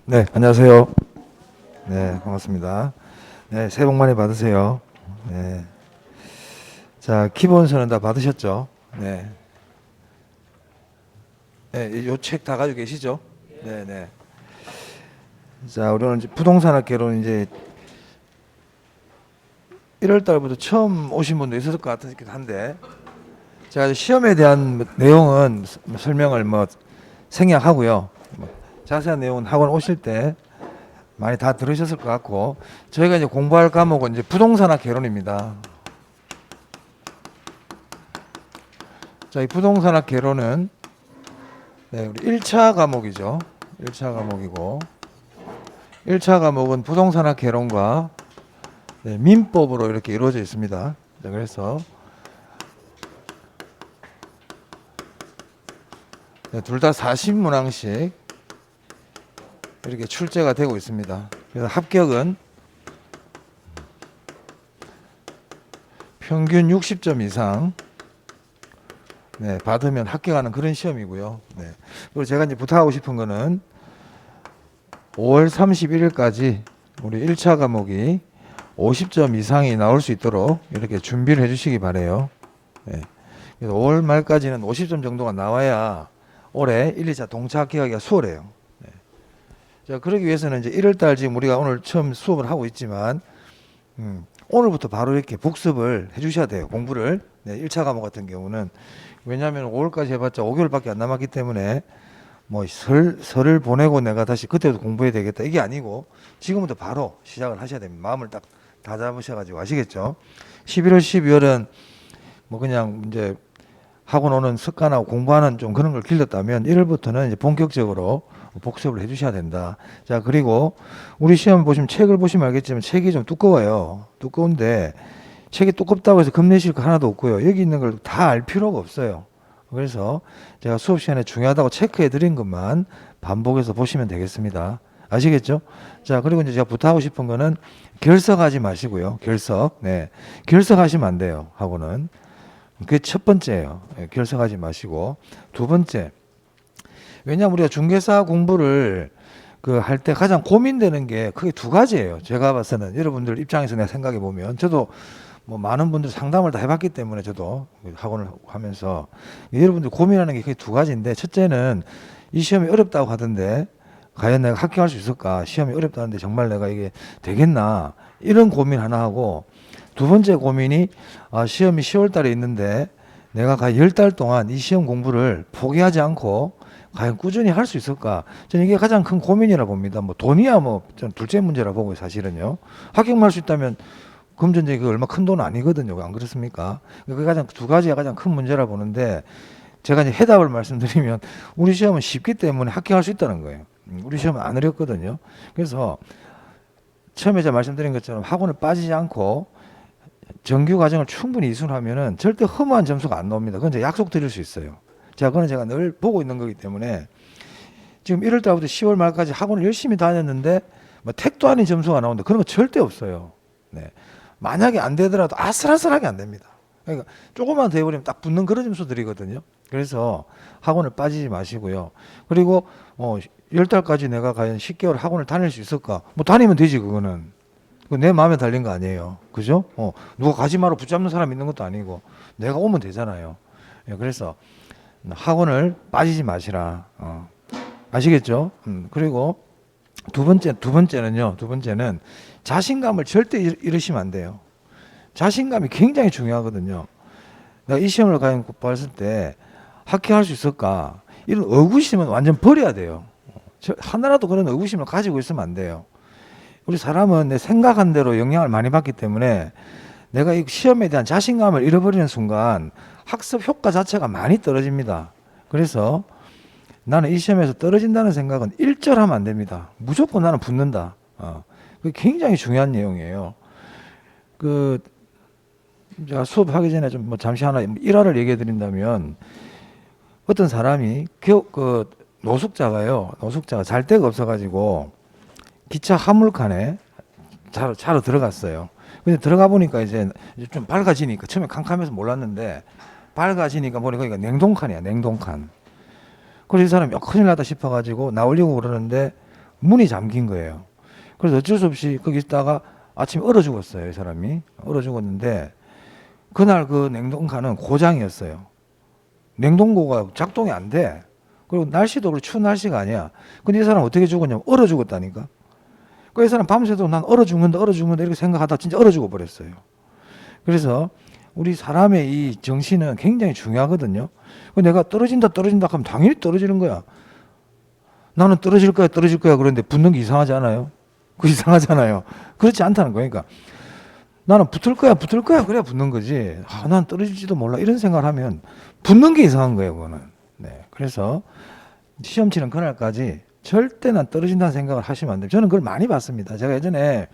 네, 안녕하세요. 네, 반갑습니다. 네, 새해 복 많이 받으세요. 네. 자, 기본서는 다 받으셨죠? 네. 네, 요 책 다 가지고 계시죠? 네, 네. 자, 우리 오늘 이제 부동산 학개론 이제 1월 달부터 처음 오신 분도 있었을 것 같긴 한데, 제가 시험에 대한 내용은 설명을 생략하고요. 자세한 내용은 학원 오실 때 많이 다 들으셨을 것 같고, 저희가 이제 공부할 과목은 이제 부동산학 개론입니다. 자, 이 부동산학 개론은 네, 우리 1차 과목이죠. 1차 과목이고 1차 과목은 부동산학 개론과 네, 민법으로 이렇게 이루어져 있습니다. 네, 그래서 네, 둘 다 40문항씩 이렇게 출제가 되고 있습니다. 그래서 합격은 평균 60점 이상 네, 받으면 합격하는 그런 시험이고요. 네. 그리고 제가 이제 부탁하고 싶은 거는 5월 31일까지 우리 1차 과목이 50점 이상이 나올 수 있도록 이렇게 준비를 해주시기 바래요. 네. 그래서 5월 말까지는 50점 정도가 나와야 올해 1, 2차 동차 합격하기가 수월해요. 네. 자, 그러기 위해서는 이제 1월달 지금 우리가 오늘 처음 수업을 하고 있지만 오늘부터 바로 이렇게 복습을 해주셔야 돼요. 공부를. 네, 1차 과목 같은 경우는 왜냐하면 5월까지 해봤자 5개월밖에 안 남았기 때문에 뭐 설을 보내고 내가 다시 그때도 공부해야 되겠다 이게 아니고 지금부터 바로 시작을 하셔야 됩니다. 마음을 딱 다 잡으셔가지고 아시겠죠? 11월, 12월은 뭐 그냥 이제 학원 오는 습관하고 공부하는 좀 그런 걸 길렀다면 1월부터는 이제 본격적으로 복습을 해주셔야 된다. 자, 그리고 우리 시험 보시면 책을 보시면 알겠지만 책이 좀 두꺼워요. 두꺼운데 책이 두껍다고 해서 겁내실 거 하나도 없고요. 여기 있는 걸 다 알 필요가 없어요. 그래서 제가 수업 시간에 중요하다고 체크해 드린 것만 반복해서 보시면 되겠습니다. 아시겠죠? 자, 그리고 이제 제가 부탁하고 싶은 거는 결석하지 마시고요. 결석. 네. 결석하시면 안 돼요. 하고는. 그게 첫 번째예요. 네, 결석하지 마시고. 두 번째. 왜냐하면 우리가 중개사 공부를 그 할 때 가장 고민되는 게 크게 두 가지예요. 제가 봐서는 여러분들 입장에서 내가 생각해 보면 저도 뭐 많은 분들 상담을 다 해봤기 때문에 저도 학원을 하면서 여러분들 고민하는 게 크게 두 가지인데 첫째는 이 시험이 어렵다고 하던데 과연 내가 합격할 수 있을까? 시험이 어렵다는데 정말 내가 이게 되겠나? 이런 고민 하나 하고 두 번째 고민이 시험이 10월 달에 있는데 내가 과연 10달 동안 이 시험 공부를 포기하지 않고 과연 꾸준히 할 수 있을까? 저는 이게 가장 큰 고민이라 봅니다. 뭐 돈이야 뭐 전 둘째 문제라 보고 사실은요. 합격만 할 수 있다면 금전적이 그 얼마 큰 돈은 아니거든요. 안 그렇습니까? 그게 가장 두 가지가 가장 큰 문제라 보는데 제가 이제 해답을 말씀드리면 우리 시험은 쉽기 때문에 합격할 수 있다는 거예요. 우리 시험은 안 어렵거든요. 그래서 처음에 제가 말씀드린 것처럼 학원을 빠지지 않고 정규 과정을 충분히 이수하면은 절대 허무한 점수가 안 나옵니다. 그건 제가 약속드릴 수 있어요. 자, 그건 제가 늘 보고 있는 거기 때문에 지금 1월 달부터 10월 말까지 학원을 열심히 다녔는데 뭐 택도 아닌 점수가 나온다. 그런 거 절대 없어요. 네. 만약에 안 되더라도 아슬아슬하게 안 됩니다. 그러니까 조금만 더 해버리면 딱 붙는 그런 점수들이거든요. 그래서 학원을 빠지지 마시고요. 그리고 10달까지 내가 과연 10개월 학원을 다닐 수 있을까? 뭐 다니면 되지 그거는. 내 마음에 달린 거 아니에요. 그죠? 누가 가지 마라 붙잡는 사람 있는 것도 아니고 내가 오면 되잖아요. 예, 그래서 학원을 빠지지 마시라. 아시겠죠? 그리고 두 번째는 자신감을 절대 잃으시면 안 돼요. 자신감이 굉장히 중요하거든요. 내가 이 시험을 과연 봤을 때 합격할 수 있을까? 이런 의구심은 완전 버려야 돼요. 하나라도 그런 의구심을 가지고 있으면 안 돼요. 우리 사람은 내 생각한 대로 영향을 많이 받기 때문에 내가 이 시험에 대한 자신감을 잃어버리는 순간 학습 효과 자체가 많이 떨어집니다. 그래서 나는 이 시험에서 떨어진다는 생각은 일절하면 안 됩니다. 무조건 나는 붙는다. 그게 굉장히 중요한 내용이에요. 제가 수업하기 전에 좀 잠시 하나 일화를 얘기해 드린다면 어떤 사람이 노숙자가 잘 데가 없어가지고 기차 화물칸에 자러 들어갔어요. 근데 들어가 보니까 이제 좀 밝아지니까 처음에 캄캄해서 몰랐는데 밝아지니까 보니까 이거 냉동칸이야, 냉동칸. 그래서 이 사람이 큰일 나다 싶어가지고 나오려고 그러는데 문이 잠긴 거예요. 그래서 어쩔 수 없이 거기 있다가 아침에 얼어 죽었어요. 이 사람이 얼어 죽었는데 그날 그 냉동칸은 고장이었어요. 냉동고가 작동이 안 돼. 그리고 날씨도 그렇게 추운 날씨가 아니야. 근데 이 사람 어떻게 죽었냐면 얼어 죽었다니까. 그 이 사람 밤새도록 난 얼어 죽는다 이렇게 생각하다 진짜 얼어 죽어 버렸어요. 그래서 우리 사람의 이 정신은 굉장히 중요하거든요. 내가 떨어진다 하면 당연히 떨어지는 거야. 나는 떨어질 거야 그런데 붙는 게 이상하지 않아요? 그 이상하잖아요. 그렇지 않다는 거니까. 나는 붙을 거야 그래야 붙는 거지. 난 떨어질지도 몰라 이런 생각을 하면 붙는 게 이상한 거예요. 그거는. 네. 그래서 시험 치는 그날까지 절대 난 떨어진다는 생각을 하시면 안 돼요. 저는 그걸 많이 봤습니다. 제가 예전에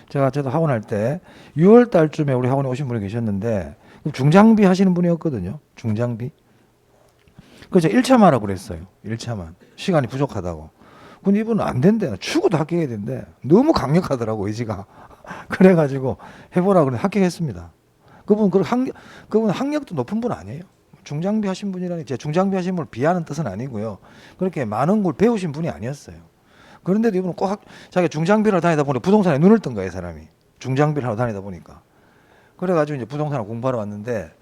저도 학원 할 때 6월 달쯤에 우리 학원에 오신 분이 계셨는데 중장비 하시는 분이었거든요. 중장비. 그래서 1차만 하라고 그랬어요. 1차만. 시간이 부족하다고. 근데 이분은 안 된대. 죽어도 합격해야 된대. 너무 강력하더라고, 의지가. 그래가지고 해보라고 그래 합격했습니다. 그분 학력도 높은 분 아니에요. 중장비 하신 분이라니, 제가 중장비 하신 분을 비하는 뜻은 아니고요. 그렇게 많은 걸 배우신 분이 아니었어요. 그런데도 이분은 꼭 자기가 중장비를 다니다 보니 부동산에 눈을 뜬 거예요, 사람이. 중장비를 하러 다니다 보니까. 그래가지고 이제 부동산을 공부하러 왔는데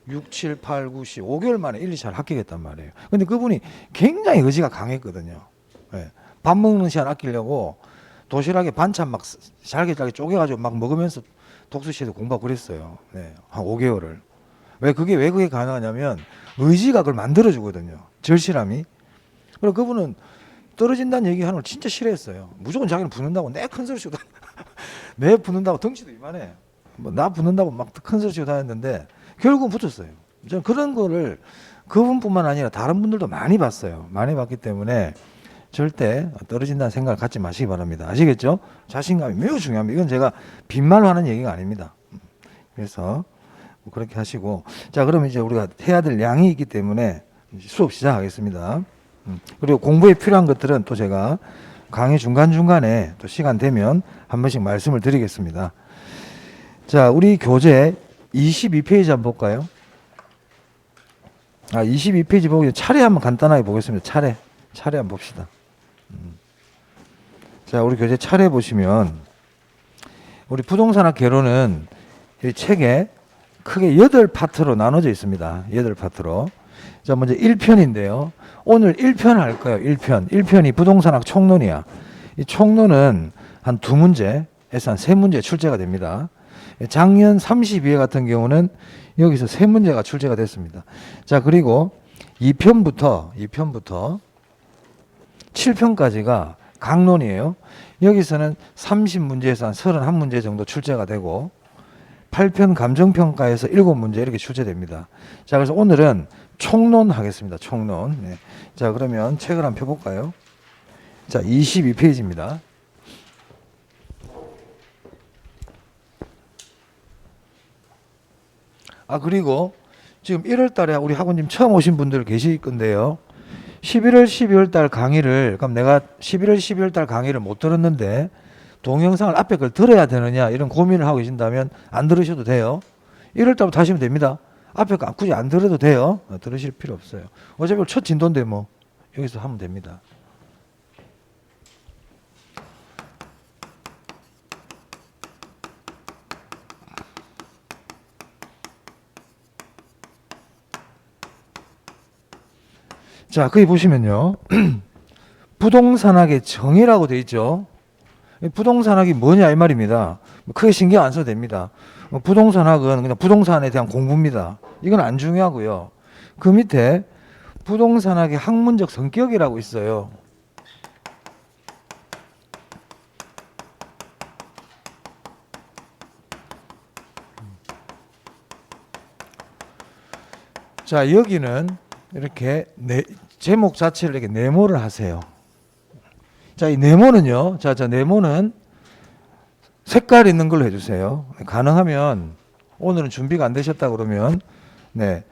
6, 7, 8, 9, 10, 5개월 만에 1, 2차를 합격했단 말이에요. 근데 그분이 굉장히 의지가 강했거든요. 네. 밥 먹는 시간 아끼려고 도시락에 반찬 막 잘게 쪼개가지고 막 먹으면서 독서실에서 공부하고 그랬어요. 네. 한 5개월을. 왜 그게 가능하냐면 의지가 그걸 만들어주거든요. 절실함이. 그리고 그분은 떨어진다는 얘기하는 걸 진짜 싫어했어요. 무조건 자기는 붙는다고 내 큰 소리 치고 내 붙는다고 덩치도 이만해. 뭐 나 붙는다고 막 큰 소리 치고 다녔는데 결국은 붙었어요. 저는 그런 거를 그분뿐만 아니라 다른 분들도 많이 봤어요. 많이 봤기 때문에 절대 떨어진다는 생각을 갖지 마시기 바랍니다. 아시겠죠? 자신감이 매우 중요합니다. 이건 제가 빈말로 하는 얘기가 아닙니다. 그래서 그렇게 하시고, 자, 그러면 이제 우리가 해야 될 양이 있기 때문에 수업 시작하겠습니다. 그리고 공부에 필요한 것들은 또 제가 강의 중간중간에 또 시간 되면 한 번씩 말씀을 드리겠습니다. 자, 우리 교재 22페이지 한번 볼까요? 22페이지 보고 차례 한번 간단하게 보겠습니다. 차례 한번 봅시다. 자, 우리 교재 차례 보시면 우리 부동산학 개론은 이 책에 크게 8파트로 나눠져 있습니다. 8파트로. 자, 먼저 1편인데요. 오늘 1편 할 거예요. 1편이 부동산학 총론이야. 이 총론은 한 2문제에서 한 3문제 출제가 됩니다. 작년 32회 같은 경우는 여기서 3문제가 출제가 됐습니다. 자, 그리고 2편부터 7편까지가 강론이에요. 여기서는 30문제에서 한 31문제 정도 출제가 되고 8편 감정평가에서 7문제 이렇게 출제됩니다. 자, 그래서 오늘은 총론 하겠습니다. 총론. 네. 자, 그러면 책을 한번 펴볼까요? 자, 22페이지입니다. 그리고 지금 1월 달에 우리 학원님 처음 오신 분들 계실 건데요. 11월, 12월 달 강의를, 그럼 내가 11월, 12월 달 강의를 못 들었는데 동영상을 앞에 걸 들어야 되느냐 이런 고민을 하고 계신다면 안 들으셔도 돼요. 1월 달부터 하시면 됩니다. 앞에 거 굳이 안 들어도 돼요. 들으실 필요 없어요. 어차피 첫 진도인데 뭐 여기서 하면 됩니다. 자, 거기 보시면요. 부동산학의 정의라고 되어 있죠. 부동산학이 뭐냐 이 말입니다. 크게 신경 안 써도 됩니다. 부동산학은 그냥 부동산에 대한 공부입니다. 이건 안 중요하고요. 그 밑에 부동산학의 학문적 성격이라고 있어요. 자, 여기는 이렇게 제목 자체를 이렇게 네모를 하세요. 자, 이 네모는요. 자, 네모는 색깔 있는 걸로 해주세요. 가능하면 오늘은 준비가 안 되셨다 그러면 네,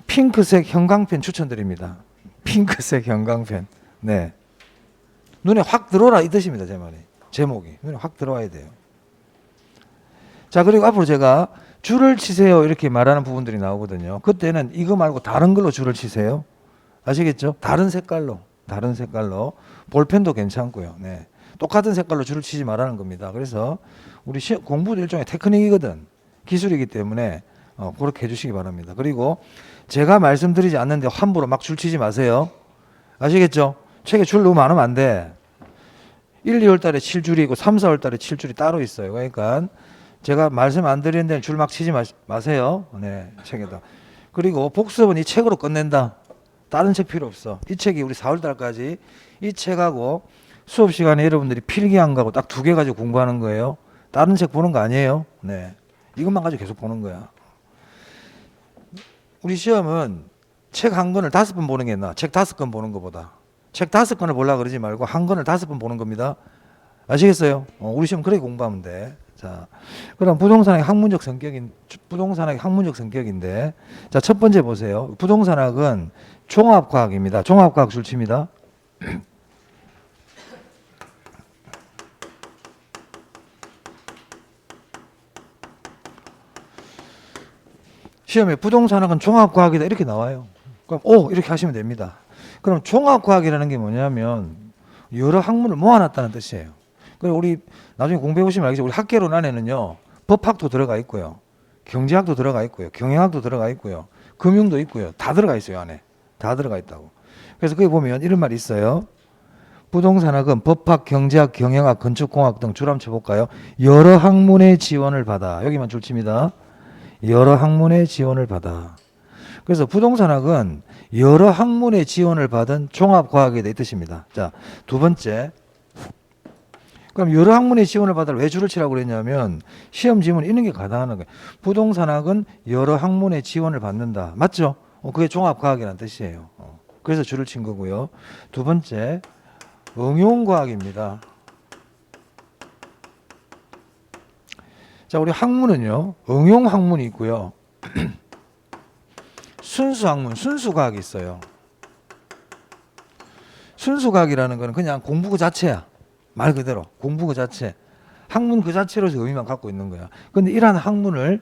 핑크색 형광펜 추천드립니다. 핑크색 형광펜. 네, 눈에 확 들어오라 이 뜻입니다. 제 말이. 제목이 눈에 확 들어와야 돼요. 자, 그리고 앞으로 제가 줄을 치세요 이렇게 말하는 부분들이 나오거든요. 그때는 이거 말고 다른 걸로 줄을 치세요. 아시겠죠? 다른 색깔로 볼펜도 괜찮고요. 네. 똑같은 색깔로 줄을 치지 말라는 겁니다. 그래서 우리 공부도 일종의 테크닉이거든. 기술이기 때문에 그렇게 해주시기 바랍니다. 그리고 제가 말씀드리지 않는데 함부로 막 줄 치지 마세요. 아시겠죠? 책에 줄 너무 많으면 안 돼. 1, 2월 달에 칠 줄이 있고 3, 4월 달에 칠 줄이 따로 있어요. 그러니까 제가 말씀 안 드리는 데는 줄 막 치지 마세요. 네, 책에다. 그리고 복습은 이 책으로 끝낸다. 다른 책 필요 없어. 이 책이 우리 4월 달까지 이 책하고 수업 시간에 여러분들이 필기한 거하고 딱 2개 가지고 공부하는 거예요. 다른 책 보는 거 아니에요. 네, 이것만 가지고 계속 보는 거야. 우리 시험은 책 한 권을 5번 보는 게 나아. 책 5권 보는 것보다. 책 5권을 보려고 그러지 말고 한 권을 5번 보는 겁니다. 아시겠어요? 우리 시험 그렇게 공부하면 돼. 자, 그럼 부동산학의 학문적 성격인데, 자, 첫 번째 보세요. 부동산학은 종합과학입니다. 종합과학 줄칩니다. 시험에 부동산학은 종합과학이다 이렇게 나와요. 그럼 이렇게 하시면 됩니다. 그럼 종합과학이라는 게 뭐냐면 여러 학문을 모아놨다는 뜻이에요. 그리고 우리 나중에 공부해 보시면 알겠지만 우리 학개론 안에는요 법학도 들어가 있고요, 경제학도 들어가 있고요, 경영학도 들어가 있고요, 금융도 있고요, 다 들어가 있어요. 안에 다 들어가 있다고. 그래서 거기 보면 이런 말이 있어요. 부동산학은 법학, 경제학, 경영학, 건축공학 등 줄 한번 쳐볼까요? 여러 학문의 지원을 받아. 여기만 줄칩니다. 여러 학문의 지원을 받아. 그래서 부동산학은 여러 학문의 지원을 받은 종합과학이다 이 뜻입니다. 자, 두 번째. 그럼 여러 학문의 지원을 받아 왜 줄을 치라고 그랬냐면 시험 지문 있는 게 가능한 거예요. 부동산학은 여러 학문의 지원을 받는다. 맞죠? 그게 종합과학이라는 뜻이에요. 그래서 줄을 친 거고요. 두 번째, 응용과학입니다. 자, 우리 학문은요, 응용학문이 있고요. 순수학문, 순수과학이 있어요. 순수과학이라는 거는 그냥 공부 그 자체야. 말 그대로 공부 그 자체. 학문 그 자체로서 의미만 갖고 있는 거야. 그런데 이러한 학문을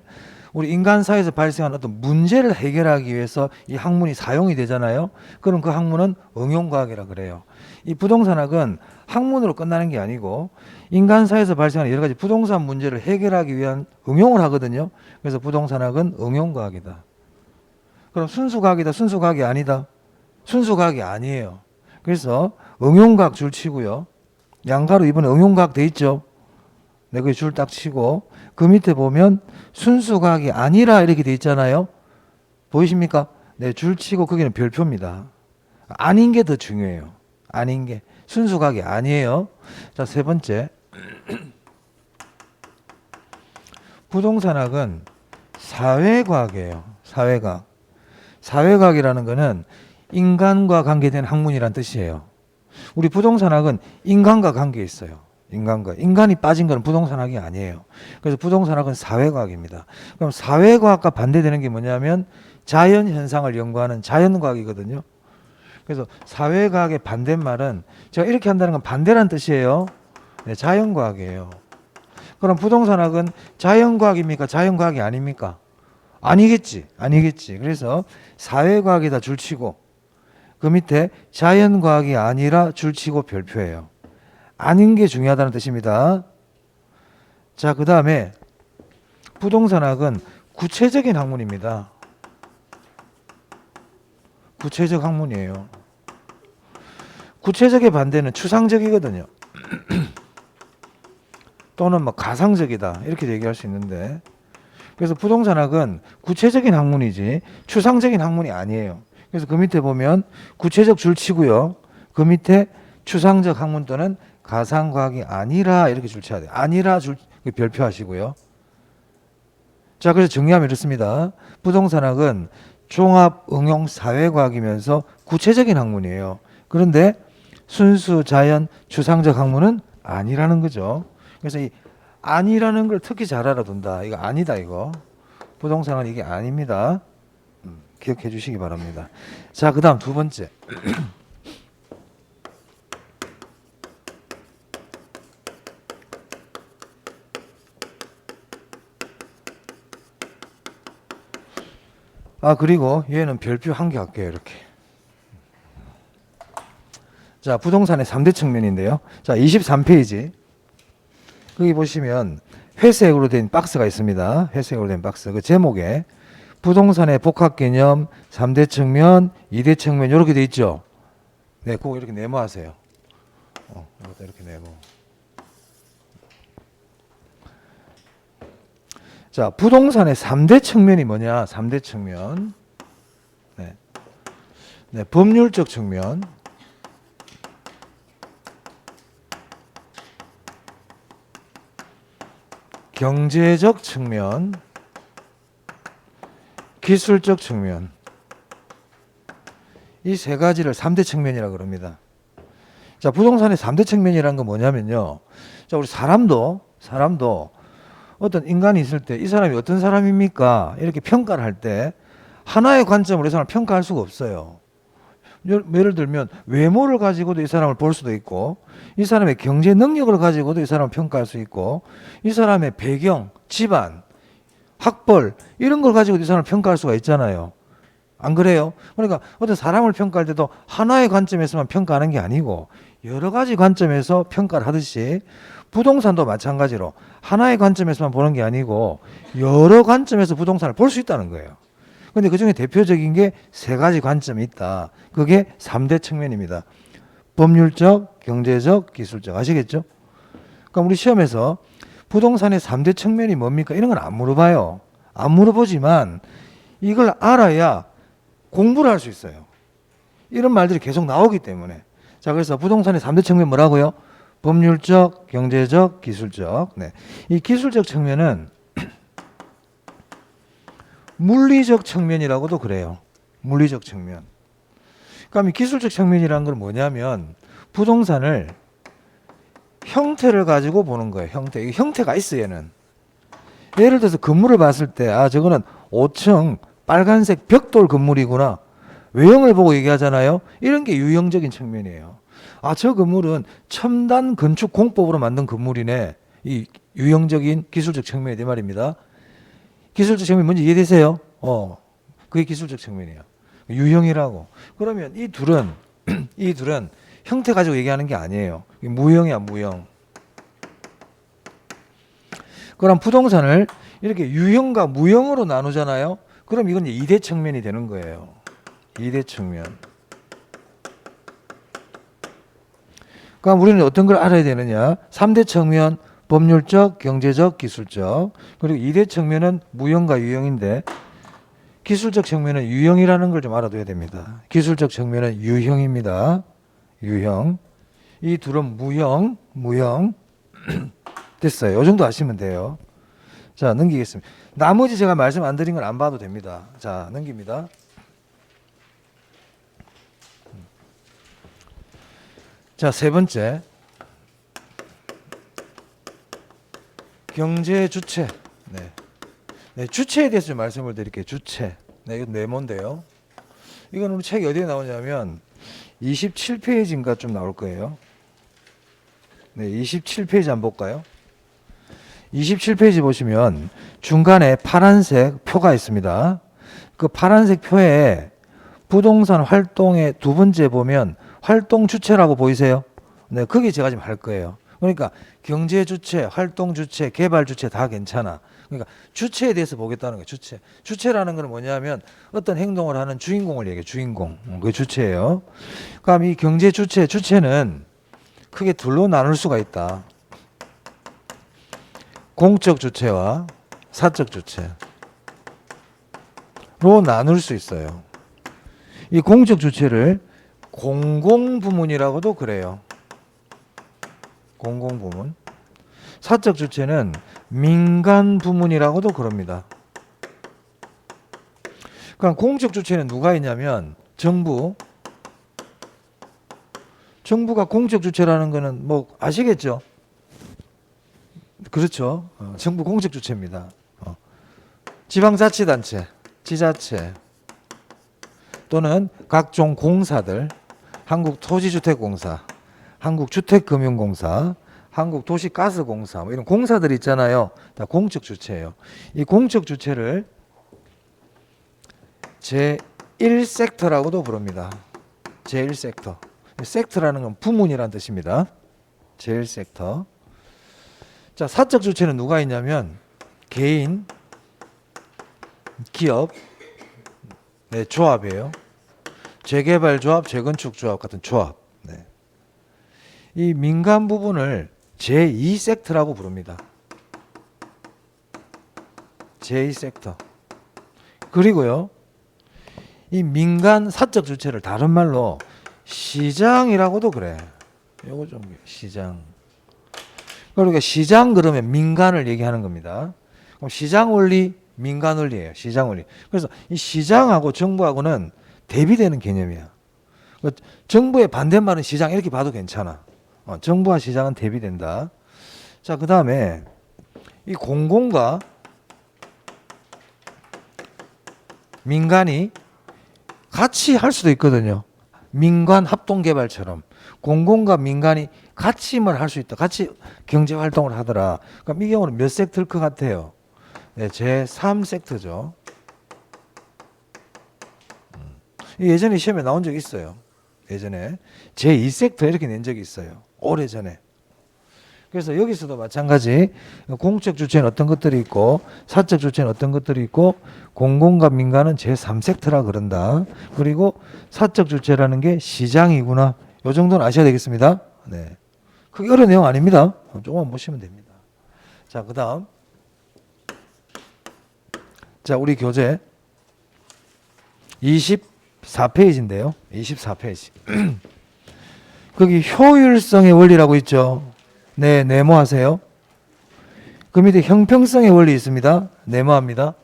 우리 인간 사회에서 발생한 어떤 문제를 해결하기 위해서 이 학문이 사용이 되잖아요. 그럼 그 학문은 응용과학이라 그래요. 이 부동산학은 학문으로 끝나는 게 아니고 인간 사회에서 발생하는 여러 가지 부동산 문제를 해결하기 위한 응용을 하거든요. 그래서 부동산학은 응용과학이다. 그럼 순수과학이다, 순수과학이 아니다? 순수과학이 아니에요. 그래서 응용과학 줄 치고요. 양가로 이번에 응용과학 돼 있죠. 네, 그 줄 딱 치고 그 밑에 보면 순수과학이 아니라 이렇게 돼 있잖아요. 보이십니까? 네, 줄 치고 거기는 별표입니다. 아닌 게 더 중요해요. 아닌 게. 순수과학이 아니에요. 자, 세 번째. 부동산학은 사회과학이에요. 사회과학. 사회과학이라는 거는 인간과 관계된 학문이란 뜻이에요. 우리 부동산학은 인간과 관계 있어요. 인간이 빠진 건 부동산학이 아니에요. 그래서 부동산학은 사회과학입니다. 그럼 사회과학과 반대되는 게 뭐냐면 자연 현상을 연구하는 자연과학이거든요. 그래서 사회과학의 반대말은 제가 이렇게 한다는 건 반대란 뜻이에요. 네, 자연과학이에요. 그럼 부동산학은 자연과학입니까? 자연과학이 아닙니까? 아니겠지. 그래서 사회과학에다 줄치고 그 밑에 자연과학이 아니라 줄치고 별표예요. 아닌 게 중요하다는 뜻입니다. 자, 그 다음에 부동산학은 구체적인 학문입니다. 구체적 학문이에요. 구체적의 반대는 추상적이거든요. 또는 뭐 가상적이다 이렇게 얘기할 수 있는데, 그래서 부동산학은 구체적인 학문이지 추상적인 학문이 아니에요. 그래서 그 밑에 보면 구체적 줄 치고요. 그 밑에 추상적 학문 또는 가상과학이 아니라 이렇게 줄 쳐야 돼요. 아니라 줄 별표하시고요. 자, 그래서 정리하면 이렇습니다. 부동산학은 종합 응용 사회과학이면서 구체적인 학문이에요. 그런데 순수 자연 추상적 학문은 아니라는 거죠. 그래서 이 아니라는 걸 특히 잘 알아둔다. 이거 아니다 이거. 부동산은 이게 아닙니다. 기억해 주시기 바랍니다. 자, 그 다음 두 번째. 그리고 얘는 별표 한 개 할게요. 이렇게. 자, 부동산의 3대 측면인데요. 자, 23페이지. 거기 보시면 회색으로 된 박스가 있습니다. 회색으로 된 박스. 그 제목에 부동산의 복합 개념 3대 측면, 2대 측면 이렇게 돼 있죠. 네, 그거 이렇게 네모하세요. 이렇게 네모. 자, 부동산의 3대 측면이 뭐냐? 3대 측면. 네. 네, 법률적 측면. 경제적 측면. 기술적 측면. 이 세 가지를 3대 측면이라고 그럽니다. 자, 부동산의 3대 측면이라는 건 뭐냐면요. 자, 우리 사람도 어떤 인간이 있을 때 이 사람이 어떤 사람입니까? 이렇게 평가를 할 때 하나의 관점으로 이 사람을 평가할 수가 없어요. 예를 들면 외모를 가지고도 이 사람을 볼 수도 있고, 이 사람의 경제 능력을 가지고도 이 사람을 평가할 수 있고, 이 사람의 배경, 집안, 학벌 이런 걸 가지고도 이 사람을 평가할 수가 있잖아요. 안 그래요? 그러니까 어떤 사람을 평가할 때도 하나의 관점에서만 평가하는 게 아니고 여러 가지 관점에서 평가를 하듯이 부동산도 마찬가지로 하나의 관점에서만 보는 게 아니고 여러 관점에서 부동산을 볼 수 있다는 거예요. 근데 그 중에 대표적인 게 세 가지 관점이 있다. 그게 3대 측면입니다. 법률적, 경제적, 기술적. 아시겠죠? 그러니까 우리 시험에서 부동산의 3대 측면이 뭡니까? 이런 건 안 물어봐요. 안 물어보지만 이걸 알아야 공부를 할 수 있어요. 이런 말들이 계속 나오기 때문에. 자, 그래서 부동산의 3대 측면 뭐라고요? 법률적, 경제적, 기술적. 네. 이 기술적 측면은 물리적 측면이라고도 그래요. 물리적 측면. 그럼 이 기술적 측면이라는 건 뭐냐면 부동산을 형태를 가지고 보는 거예요. 형태. 이 형태가 있어, 얘는. 예를 들어서 건물을 봤을 때, 아, 저거는 5층 빨간색 벽돌 건물이구나. 외형을 보고 얘기하잖아요. 이런 게 유형적인 측면이에요. 아, 저 건물은 첨단 건축 공법으로 만든 건물이네. 이 유형적인 기술적 측면이 말입니다. 기술적 측면 뭔지 이해되세요? 그게 기술적 측면이에요. 유형이라고. 그러면 이 둘은 형태 가지고 얘기하는 게 아니에요. 무형이야, 무형. 그럼 부동산을 이렇게 유형과 무형으로 나누잖아요. 그럼 이건 2대 측면이 되는 거예요. 2대 측면. 그럼 우리는 어떤 걸 알아야 되느냐? 3대 측면, 법률적, 경제적, 기술적. 그리고 2대 측면은 무형과 유형인데 기술적 측면은 유형이라는 걸 좀 알아둬야 됩니다. 기술적 측면은 유형입니다. 유형. 이 둘은 무형. 됐어요. 이 정도 아시면 돼요. 자, 넘기겠습니다. 나머지 제가 말씀 안 드린 건 안 봐도 됩니다. 자, 넘깁니다. 자, 세 번째. 경제 주체. 네, 주체에 대해서 좀 말씀을 드릴게요. 주체. 네, 이건 네모인데요. 이건 우리 책이 어디에 나오냐면 27페이지인가 좀 나올 거예요. 네, 27페이지 한번 볼까요? 27페이지 보시면 중간에 파란색 표가 있습니다. 그 파란색 표에 부동산 활동의 두 번째 보면 활동 주체라고 보이세요? 네, 거기 제가 지금 할 거예요. 그러니까 경제 주체, 활동 주체, 개발 주체 다 괜찮아. 그러니까 주체에 대해서 보겠다는 거예요. 주체. 주체라는 건 뭐냐면 어떤 행동을 하는 주인공을 얘기해요. 주인공. 그게 주체예요. 그럼 이 경제 주체는 크게 둘로 나눌 수가 있다. 공적 주체와 사적 주체로 나눌 수 있어요. 이 공적 주체를 공공부문이라고도 그래요. 공공부문. 사적 주체는 민간부문이라고도 그럽니다. 그럼 공적 주체는 누가 있냐면 정부가 공적 주체라는 거는 뭐 아시겠죠? 그렇죠. 정부 공적 주체입니다. 지방자치단체, 지자체 또는 각종 공사들, 한국토지주택공사, 한국주택금융공사, 한국도시가스공사 뭐 이런 공사들 있잖아요. 다 공적 주체예요. 이 공적 주체를 제1섹터라고도 부릅니다. 제1섹터. 섹터라는 건 부문이라는 뜻입니다. 제일 섹터. 자, 사적 주체는 누가 있냐면 개인, 기업, 네, 조합이에요. 재개발 조합, 재건축 조합 같은 조합. 네. 이 민간 부분을 제2섹터라고 부릅니다. 제2섹터. 그리고요, 이 민간 사적 주체를 다른 말로 시장이라고도 그래. 요거 좀 시장. 그러니까 시장 그러면 민간을 얘기하는 겁니다. 그럼 시장 원리, 민간 원리예요. 시장 원리. 그래서 이 시장하고 정부하고는 대비되는 개념이야. 정부의 반대말은 시장 이렇게 봐도 괜찮아. 정부와 시장은 대비된다. 자, 그 다음에 이 공공과 민간이 같이 할 수도 있거든요. 민간 합동개발처럼 공공과 민간이 같이 힘을 할 수 있다. 같이 경제활동을 하더라. 그럼 이 경우는 몇 섹터일 것 같아요? 네, 제3섹터죠. 예전에 시험에 나온 적이 있어요. 예전에 제2섹터 이렇게 낸 적이 있어요. 오래전에. 그래서 여기서도 마찬가지 공적 주체는 어떤 것들이 있고 사적 주체는 어떤 것들이 있고 공공과 민간은 제3섹터라 그런다. 그리고 사적 주체라는 게 시장이구나. 요 정도는 아셔야 되겠습니다. 네. 크게 어려운 내용 아닙니다. 조금만 보시면 됩니다. 자, 그 다음. 자, 우리 교재 24페이지인데요. 24페이지. 거기 효율성의 원리라고 있죠. 네, 네모하세요. 그 밑에 형평성의 원리 있습니다. 네모합니다.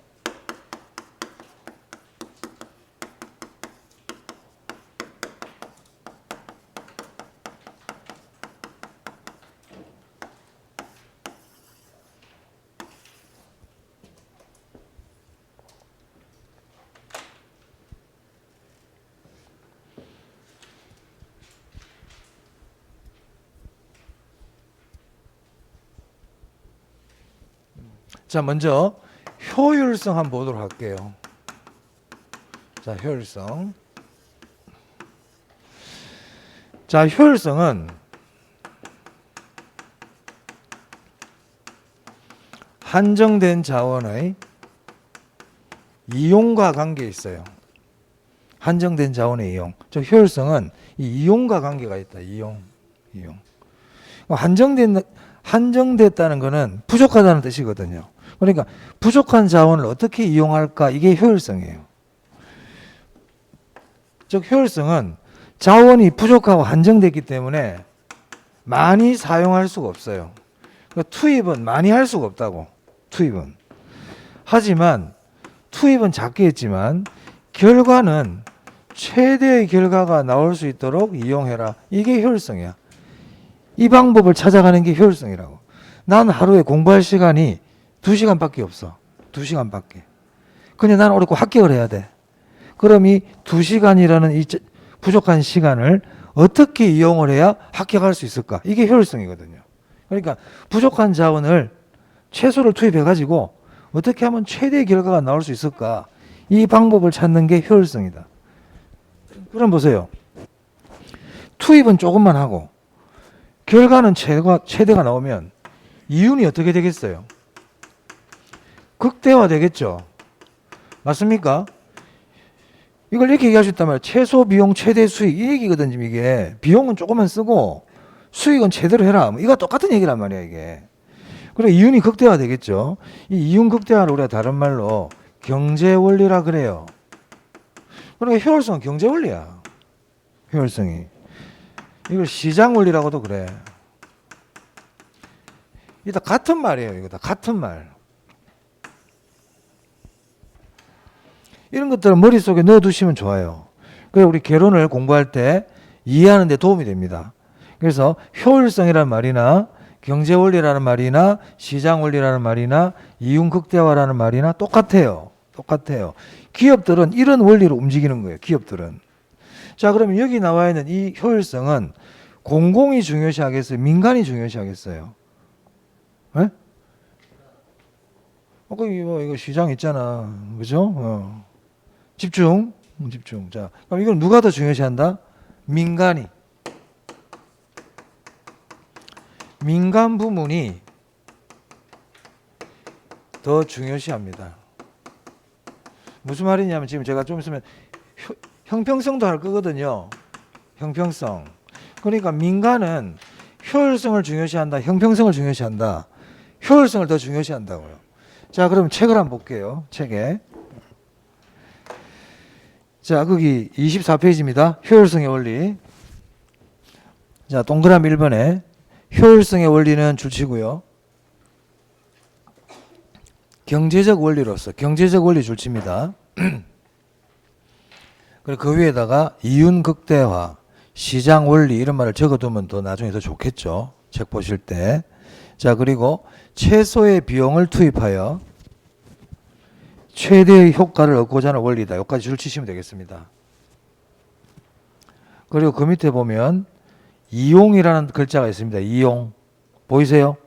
자, 먼저 효율성 한번 보도록 할게요. 자, 효율성. 자, 효율성은 한정된 자원의 이용과 관계에 있어요. 한정된 자원의 이용. 저 효율성은 이 이용과 관계가 있다. 이용. 한정됐다는 것은 부족하다는 뜻이거든요. 그러니까 부족한 자원을 어떻게 이용할까? 이게 효율성이에요. 즉 효율성은 자원이 부족하고 한정됐기 때문에 많이 사용할 수가 없어요. 투입은 많이 할 수가 없다고. 투입은. 하지만 투입은 작게 했지만 결과는 최대의 결과가 나올 수 있도록 이용해라. 이게 효율성이야. 이 방법을 찾아가는 게 효율성이라고. 난 하루에 공부할 시간이 2시간밖에 없어. 2시간밖에. 근데 나는 오늘 꼭 합격을 해야 돼. 그럼 이 2시간이라는 이 부족한 시간을 어떻게 이용을 해야 합격할 수 있을까? 이게 효율성이거든요. 그러니까 부족한 자원을 최소를 투입해가지고 어떻게 하면 최대의 결과가 나올 수 있을까? 이 방법을 찾는 게 효율성이다. 그럼 보세요. 투입은 조금만 하고 결과는 최대가 나오면 이윤이 어떻게 되겠어요? 극대화 되겠죠. 맞습니까? 이걸 이렇게 얘기할 수 있단 말이에요. 최소 비용 최대 수익 이 얘기거든요. 이게 비용은 조금만 쓰고 수익은 최대로 해라. 이거 똑같은 얘기란 말이야 이게. 그래 이윤이 극대화 되겠죠. 이 이윤 극대화를 우리가 다른 말로 경제 원리라 그래요. 그러니까 효율성은 경제 원리야. 효율성이. 이걸 시장 원리라고도 그래. 이게 다 같은 말이에요. 이거 다 같은 말. 이런 것들은 머릿속에 넣어두시면 좋아요. 그래서 우리 개론을 공부할 때 이해하는 데 도움이 됩니다. 그래서 효율성이라는 말이나 경제원리라는 말이나 시장원리라는 말이나 이윤극대화라는 말이나 똑같아요. 똑같아요. 기업들은 이런 원리로 움직이는 거예요. 기업들은. 자, 그러면 여기 나와 있는 이 효율성은 공공이 중요시하겠어요? 민간이 중요시하겠어요? 네? 이거 시장 있잖아. 그죠? 집중. 자, 그럼 이걸 누가 더 중요시한다? 민간이. 민간 부문이 더 중요시합니다. 무슨 말이냐면 지금 제가 좀 있으면 형평성도 할 거거든요. 형평성. 그러니까 민간은 효율성을 중요시한다, 형평성을 중요시한다. 효율성을 더 중요시한다고요. 자, 그럼 책을 한번 볼게요. 책에. 자, 거기 24페이지입니다. 효율성의 원리. 자, 동그라미 1번에 효율성의 원리는 줄치고요. 경제적 원리로서 경제적 원리 줄칩니다. 그리고 그 위에다가 이윤 극대화, 시장 원리 이런 말을 적어두면 더 나중에 더 좋겠죠. 책 보실 때. 자, 그리고 최소의 비용을 투입하여 최대의 효과를 얻고자 하는 원리다. 여기까지 줄 치시면 되겠습니다. 그리고 그 밑에 보면 이용이라는 글자가 있습니다. 이용. 보이세요?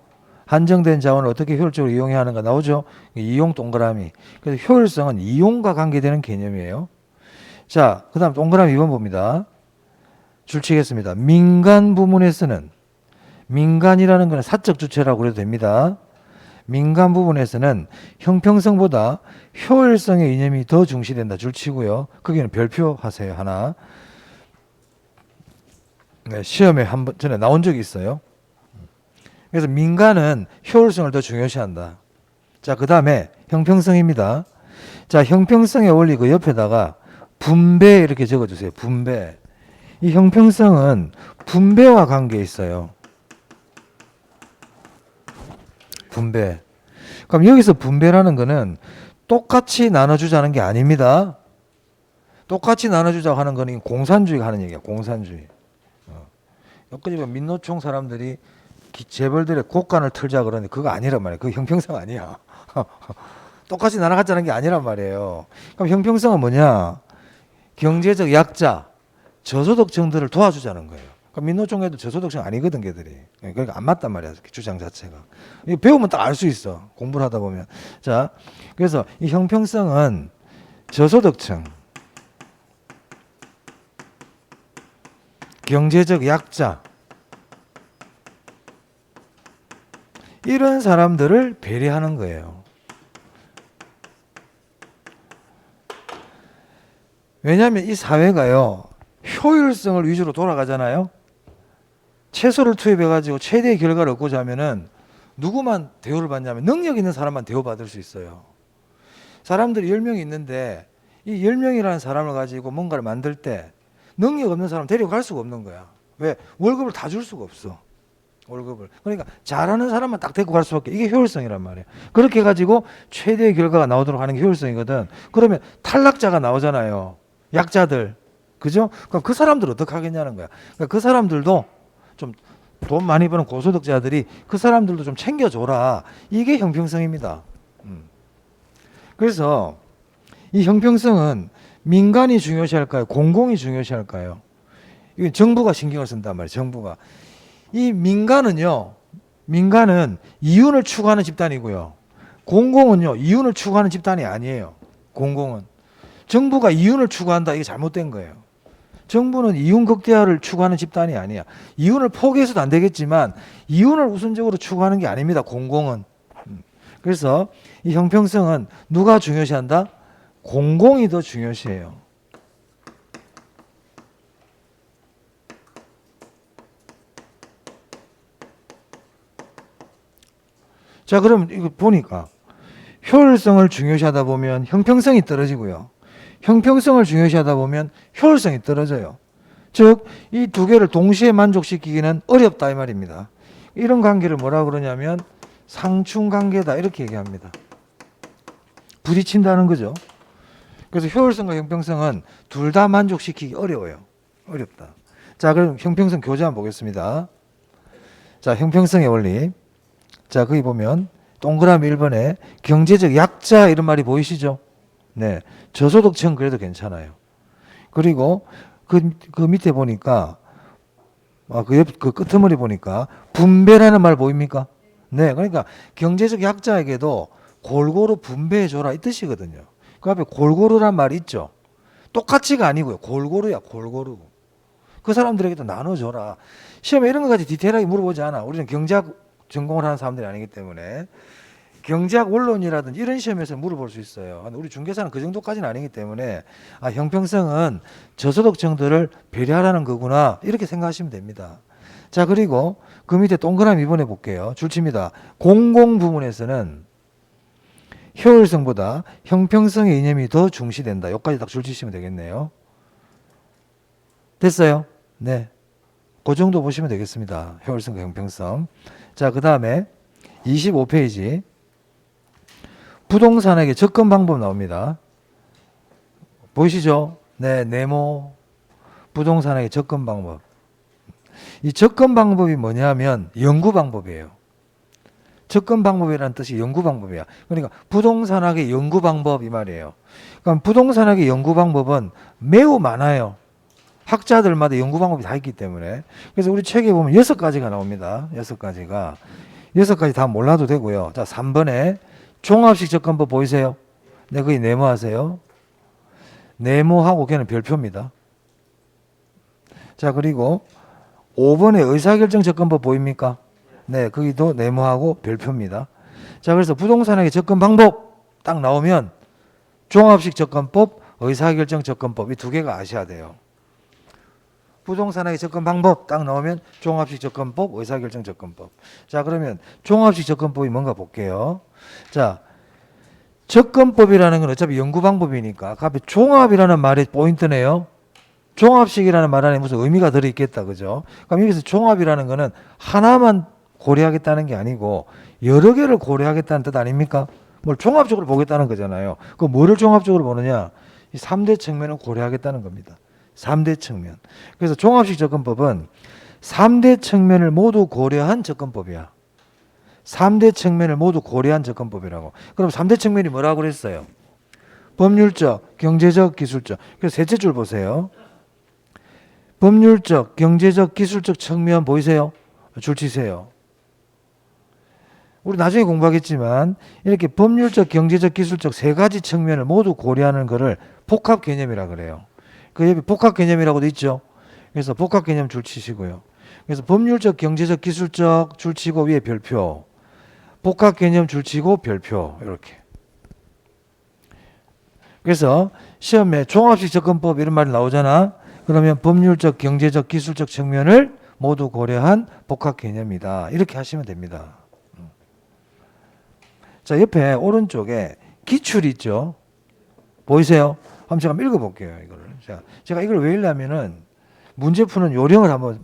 한정된 자원을 어떻게 효율적으로 이용해야 하는가 나오죠? 이용 동그라미. 그래서 효율성은 이용과 관계되는 개념이에요. 자, 그 다음 동그라미 2번 봅니다. 줄치겠습니다. 민간 부문에서는, 민간이라는 것은 사적 주체라고 그래도 됩니다. 민간 부분에서는 형평성보다 효율성의 이념이 더 중시된다. 줄치고요. 거기는 별표 하세요. 하나. 네, 시험에 한 번 전에 나온 적이 있어요. 그래서 민간은 효율성을 더 중요시한다. 자, 그 다음에 형평성입니다. 자, 형평성의 원리 그 옆에다가 분배 이렇게 적어주세요. 분배. 이 형평성은 분배와 관계에 있어요. 분배. 그럼 여기서 분배라는 거는 똑같이 나눠주자는 게 아닙니다. 똑같이 나눠주자고 하는 거는 공산주의가 하는 얘기야. 공산주의. 여기까지 보면 민노총 사람들이 재벌들의 곳간을 틀자 그러는데 그거 아니란 말이에요. 그거 형평성 아니야. 똑같이 나눠가자는 게 아니란 말이에요. 그럼 형평성은 뭐냐? 경제적 약자, 저소득층들을 도와주자는 거예요. 그러니까 민노총에도 저소득층 아니거든, 걔들이. 그러니까 안 맞단 말이야, 주장 자체가. 이거 배우면 딱 알 수 있어. 공부를 하다 보면. 자, 그래서 이 형평성은 저소득층, 경제적 약자, 이런 사람들을 배려하는 거예요. 왜냐하면 이 사회가요, 효율성을 위주로 돌아가잖아요. 최소를 투입해가지고 최대의 결과를 얻고자 하면은 누구만 대우를 받냐면 능력 있는 사람만 대우받을 수 있어요. 사람들이 10명이 있는데 이 10명이라는 사람을 가지고 뭔가를 만들 때 능력 없는 사람 데려갈 수가 없는 거야. 왜? 월급을 다 줄 수가 없어. 월급을. 그러니까 잘하는 사람만 딱 데리고 갈 수밖에. 이게 효율성이란 말이에요. 그렇게 해가지고 최대의 결과가 나오도록 하는 게 효율성이거든. 그러면 탈락자가 나오잖아요. 약자들. 그죠? 그럼 그 사람들 어떻게 하겠냐는 거야. 그러니까 그 사람들도 좀 돈 많이 버는 고소득자들이 그 사람들도 좀 챙겨줘라. 이게 형평성입니다. 그래서 이 형평성은 민간이 중요시할까요? 공공이 중요시할까요? 이건 정부가 신경을 쓴단 말이에요. 정부가. 이 민간은요, 민간은 이윤을 추구하는 집단이고요. 공공은요, 이윤을 추구하는 집단이 아니에요. 공공은. 정부가 이윤을 추구한다. 이게 잘못된 거예요. 정부는 이윤 극대화를 추구하는 집단이 아니야. 이윤을 포기해서도 안 되겠지만 이윤을 우선적으로 추구하는 게 아닙니다. 공공은. 그래서 이 형평성은 누가 중요시한다? 공공이 더 중요시해요. 자, 그럼 이거 보니까 효율성을 중요시하다 보면 형평성이 떨어지고요. 형평성을 중요시하다 보면 효율성이 떨어져요. 즉, 이 두 개를 동시에 만족시키기는 어렵다 이 말입니다. 이런 관계를 뭐라 그러냐면 상충관계다 이렇게 얘기합니다. 부딪힌다는 거죠. 그래서 효율성과 형평성은 둘 다 만족시키기 어려워요. 어렵다. 자, 그럼 형평성 교재 한번 보겠습니다. 자, 형평성의 원리. 자, 거기 보면 동그라미 1번에 경제적 약자 이런 말이 보이시죠? 네, 저소득층 그래도 괜찮아요. 그리고 그 밑에 보니까 그 끄트머리 보니까 분배라는 말 보입니까? 네, 그러니까 경제적 약자에게도 골고루 분배해줘라 이 뜻이거든요. 그 앞에 골고루란 말이 있죠. 똑같이가 아니고요. 골고루야, 골고루. 그 사람들에게도 나눠줘라. 시험에 이런 것까지 디테일하게 물어보지 않아. 우리는 경제학 전공을 하는 사람들이 아니기 때문에 경제학 원론이라든지 이런 시험에서 물어볼 수 있어요. 근데 우리 중개사는 그 정도까지는 아니기 때문에 아, 형평성은 저소득 정도를 배려하라는 거구나 이렇게 생각하시면 됩니다. 자, 그리고 그 밑에 동그라미 이번에 볼게요. 줄칩니다. 공공 부문에서는 효율성보다 형평성의 이념이 더 중시된다. 여기까지 딱 줄치시면 되겠네요. 됐어요? 네. 그 정도 보시면 되겠습니다. 효율성과 형평성. 자, 그 다음에 25페이지. 부동산에게 접근 방법 나옵니다. 보이시죠? 네, 네모. 부동산에게 접근 방법. 이 접근 방법이 뭐냐면 연구 방법이에요. 접근 방법이라는 뜻이 연구 방법이야. 그러니까 부동산학의 연구 방법 이 말이에요. 그럼 부동산학의 연구 방법은 매우 많아요. 학자들마다 연구 방법이 다 있기 때문에. 그래서 우리 책에 보면 6가지가 나옵니다. 6가지가. 6가지 다 몰라도 되고요. 자, 3번에 종합식 접근법 보이세요? 네, 거기 네모하세요. 네모하고 걔는 별표입니다. 자, 그리고 5번에 의사결정 접근법 보입니까? 네, 거기도 네모하고 별표입니다. 자, 그래서 부동산에게 접근 방법 딱 나오면 종합식 접근법, 의사결정 접근법 이 두 개가 아셔야 돼요. 부동산에게 접근 방법 딱 나오면 종합식 접근법, 의사결정 접근법. 자, 그러면 종합식 접근법이 뭔가 볼게요. 자, 접근법이라는 건 어차피 연구 방법이니까 그 앞에 종합이라는 말이 포인트네요. 종합식이라는 말 안에 무슨 의미가 들어있겠다, 그죠? 그럼 여기서 종합이라는 거는 하나만 고려하겠다는 게 아니고 여러 개를 고려하겠다는 뜻 아닙니까? 뭘 종합적으로 보겠다는 거잖아요. 그 뭐를 종합적으로 보느냐? 이 3대 측면을 고려하겠다는 겁니다. 3대 측면. 그래서 종합식 접근법은 3대 측면을 모두 고려한 접근법이야. 3대 측면을 모두 고려한 접근법이라고. 그럼 3대 측면이 뭐라고 그랬어요? 법률적, 경제적, 기술적. 그래서 셋째 줄 보세요. 법률적, 경제적, 기술적 측면 보이세요? 줄 치세요. 우리 나중에 공부하겠지만 이렇게 법률적, 경제적, 기술적 세 가지 측면을 모두 고려하는 것을 복합 개념이라 그래요. 그 옆에 복합 개념이라고도 있죠. 그래서 복합 개념 줄 치시고요. 그래서 법률적, 경제적, 기술적 줄 치고 위에 별표. 복합 개념 줄 치고 별표. 이렇게. 그래서 시험에 종합식 접근법 이런 말이 나오잖아. 그러면 법률적, 경제적, 기술적 측면을 모두 고려한 복합 개념이다. 이렇게 하시면 됩니다. 자, 옆에 오른쪽에 기출이 있죠. 보이세요? 한번 제가 읽어볼게요. 이거를. 자, 제가 이걸 왜 읽냐면은 문제 푸는 요령을 한번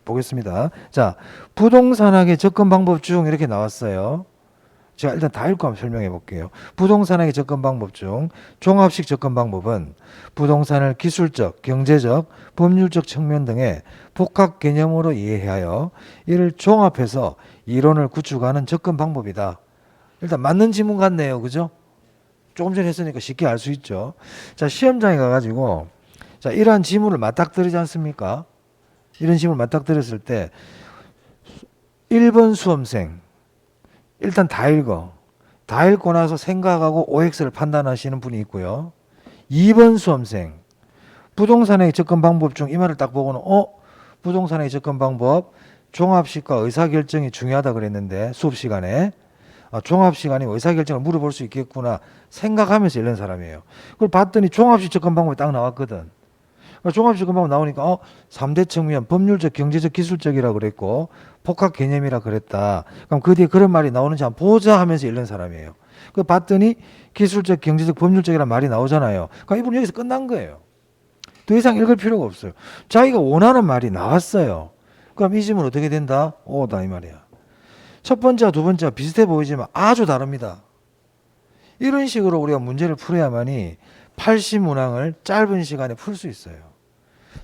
보겠습니다. 자, 부동산학의 접근 방법 중 이렇게 나왔어요. 제가 일단 다 읽고 한번 설명해 볼게요. 부동산학의 접근 방법 중 종합식 접근 방법은 부동산을 기술적, 경제적, 법률적 측면 등의 복합 개념으로 이해하여 이를 종합해서 이론을 구축하는 접근 방법이다. 일단 맞는 지문 같네요. 그죠? 조금 전에 했으니까 쉽게 알 수 있죠. 자, 시험장에 가가지고 자, 이러한 지문을 맞닥뜨리지 않습니까? 이런 지문을 맞닥뜨렸을 때 1번 수험생 일단 다 읽어. 다 읽고 나서 생각하고 OX를 판단하시는 분이 있고요. 2번 수험생 부동산의 접근 방법 중 이 말을 딱 보고는 부동산의 접근 방법 종합식과 의사결정이 중요하다 그랬는데 수업 시간에 종합식 아니면 의사결정을 물어볼 수 있겠구나 생각하면서 읽는 사람이에요. 그걸 봤더니 종합식 접근 방법이 딱 나왔거든. 종합식 접근 방법 나오니까 3대 측면 법률적, 경제적, 기술적이라고 그랬고 복합 개념이라 그랬다. 그럼 그 뒤에 그런 말이 나오는지 한번 보자 하면서 읽는 사람이에요. 그 봤더니 기술적, 경제적, 법률적이라는 말이 나오잖아요. 그럼 이분은 여기서 끝난 거예요. 더 이상 읽을 필요가 없어요. 자기가 원하는 말이 나왔어요. 그럼 이 질문 어떻게 된다? 오다 이 말이야. 첫 번째와 두 번째와 비슷해 보이지만 아주 다릅니다. 이런 식으로 우리가 문제를 풀어야만이 80문항을 짧은 시간에 풀 수 있어요.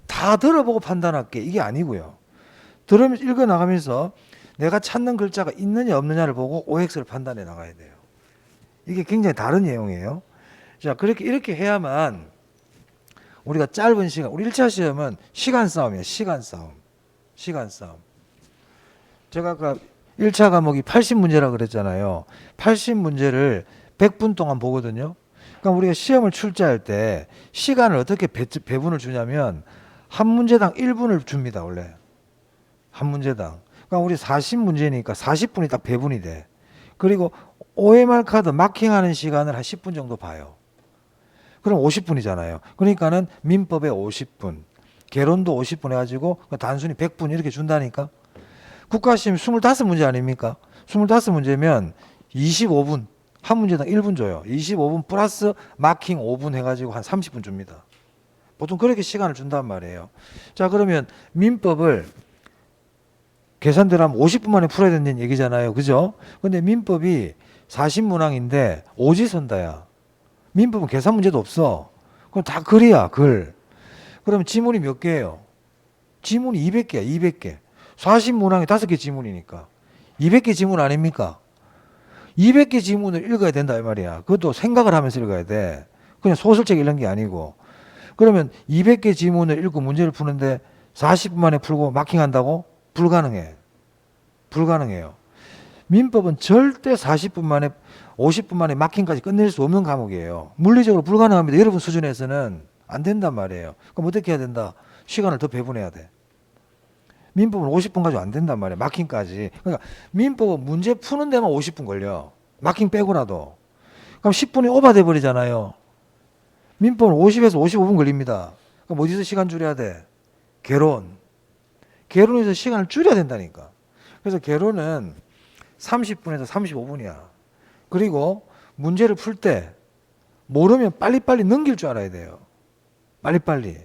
다 들어보고 판단할게 이게 아니고요. 들으면서 읽어 나가면서 내가 찾는 글자가 있느냐 없느냐를 보고 OX를 판단해 나가야 돼요. 이게 굉장히 다른 내용이에요. 자, 그렇게 이렇게 해야만 우리가 짧은 시간, 우리 1차 시험은 시간 싸움이에요. 시간 싸움. 시간 싸움. 제가 아까 1차 과목이 80문제라 그랬잖아요. 80문제를 100분 동안 보거든요. 그러니까 우리가 시험을 출제할 때 시간을 어떻게 배분을 주냐면 한 문제당 1분을 줍니다. 원래. 한 문제당. 그러니까 우리 40문제니까 40분이 딱 배분이 돼. 그리고 OMR 카드 마킹하는 시간을 한 10분 정도 봐요. 그럼 50분이잖아요. 그러니까는 민법에 50분, 개론도 50분 해가지고 단순히 100분 이렇게 준다니까. 국가시험 25문제 아닙니까? 25문제면 25분, 한 문제당 1분 줘요. 25분 플러스 마킹 5분 해가지고 한 30분 줍니다. 보통 그렇게 시간을 준단 말이에요. 자, 그러면 민법을 계산대로 하면 50분 만에 풀어야 된다는 얘기잖아요. 그죠? 근데 민법이 40문항인데 오지선다야. 민법은 계산 문제도 없어. 그럼 다 글이야, 글. 그러면 지문이 몇 개예요? 지문이 200개야, 200개. 40문항에 5개 지문이니까. 200개 지문 아닙니까? 200개 지문을 읽어야 된다, 이 말이야. 그것도 생각을 하면서 읽어야 돼. 그냥 소설책 읽는 게 아니고. 그러면 200개 지문을 읽고 문제를 푸는데 40분 만에 풀고 마킹한다고? 불가능해. 불가능해요. 민법은 절대 40분 만에 50분 만에 마킹까지 끝낼 수 없는 과목이에요. 물리적으로 불가능합니다. 여러분 수준에서는 안 된단 말이에요. 그럼 어떻게 해야 된다? 시간을 더 배분해야 돼. 민법은 50분 가지고 안 된단 말이에요. 마킹까지. 그러니까 민법은 문제 푸는 데만 50분 걸려. 마킹 빼고라도. 그럼 10분이 오버돼 버리잖아요. 민법은 50에서 55분 걸립니다. 그럼 어디서 시간 줄여야 돼? 개론. 개론에서 시간을 줄여야 된다니까. 그래서 개론은 30분에서 35분이야. 그리고 문제를 풀 때 모르면 빨리빨리 넘길 줄 알아야 돼요. 빨리빨리.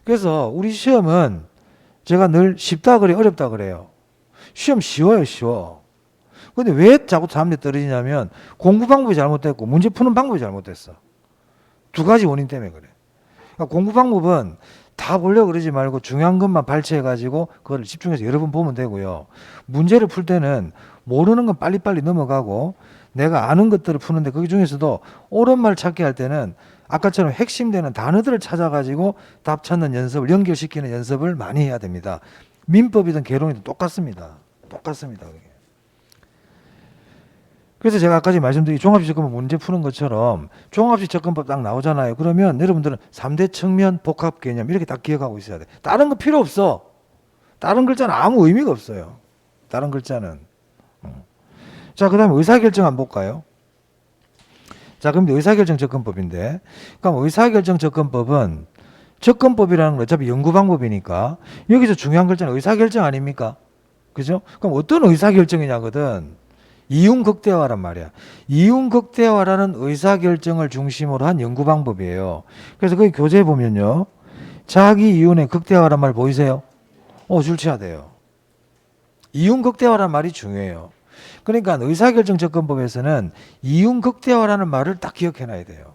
그래서 우리 시험은 제가 늘 쉽다 그래 어렵다 그래요. 시험 쉬워요, 쉬워. 근데 왜 자꾸 사람들이 떨어지냐면 공부 방법이 잘못됐고 문제 푸는 방법이 잘못됐어. 두 가지 원인 때문에 그래. 그러니까 공부 방법은 다 보려고 그러지 말고 중요한 것만 발췌해가지고 그걸 집중해서 여러 번 보면 되고요. 문제를 풀 때는 모르는 건 빨리빨리 넘어가고 내가 아는 것들을 푸는데 그 중에서도 옳은 말 찾기 할 때는 아까처럼 핵심되는 단어들을 찾아가지고 답 찾는 연습을 연결시키는 연습을 많이 해야 됩니다. 민법이든 개론이든 똑같습니다. 똑같습니다. 그게. 그래서 제가 아까 말씀드린 종합식 접근법 문제 푸는 것처럼 종합식 접근법 딱 나오잖아요. 그러면 여러분들은 3대 측면 복합 개념 이렇게 딱 기억하고 있어야 돼. 다른 거 필요 없어. 다른 글자는 아무 의미가 없어요. 다른 글자는. 자, 그 다음에 의사결정 한번 볼까요? 자, 그럼 의사결정 접근법인데, 그럼 의사결정 접근법은 접근법이라는 건 어차피 연구 방법이니까 여기서 중요한 글자는 의사결정 아닙니까? 그죠? 그럼 어떤 의사결정이냐거든. 이윤극대화란 말이야. 이윤극대화라는 의사결정을 중심으로 한 연구 방법이에요. 그래서 거기 교재에 보면요. 자기 이윤의 극대화란 말 보이세요? 줄쳐야 돼요. 이윤극대화란 말이 중요해요. 그러니까 의사결정 접근법에서는 이윤극대화라는 말을 딱 기억해놔야 돼요.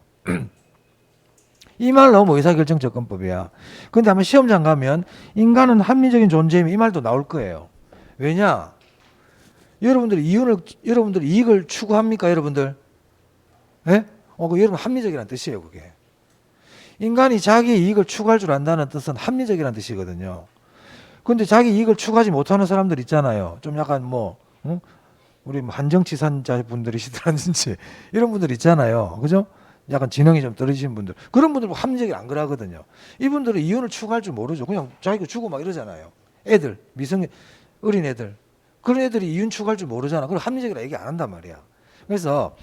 이 말 나오면 의사결정 접근법이야. 그런데 한번 시험장 가면 인간은 합리적인 존재임 이 말도 나올 거예요. 왜냐? 여러분들이 이익을 추구합니까, 여러분들? 예? 그 여러분 합리적이라는 뜻이에요, 그게. 인간이 자기 이익을 추구할 줄 안다는 뜻은 합리적이라는 뜻이거든요. 근데 자기 이익을 추구하지 못하는 사람들 있잖아요. 좀 약간 우리 한정치산자 분들이시더라든지 이런 분들 있잖아요. 그죠? 약간 지능이 좀 떨어지신 분들. 그런 분들은 합리적이 안 그러거든요. 이분들은 이윤을 추구할 줄 모르죠. 그냥 자기가 주고 막 이러잖아요. 애들, 어린 애들. 그런 애들이 이윤 추구할 줄 모르잖아. 그럼 합리적이라 얘기 안 한단 말이야. 그래서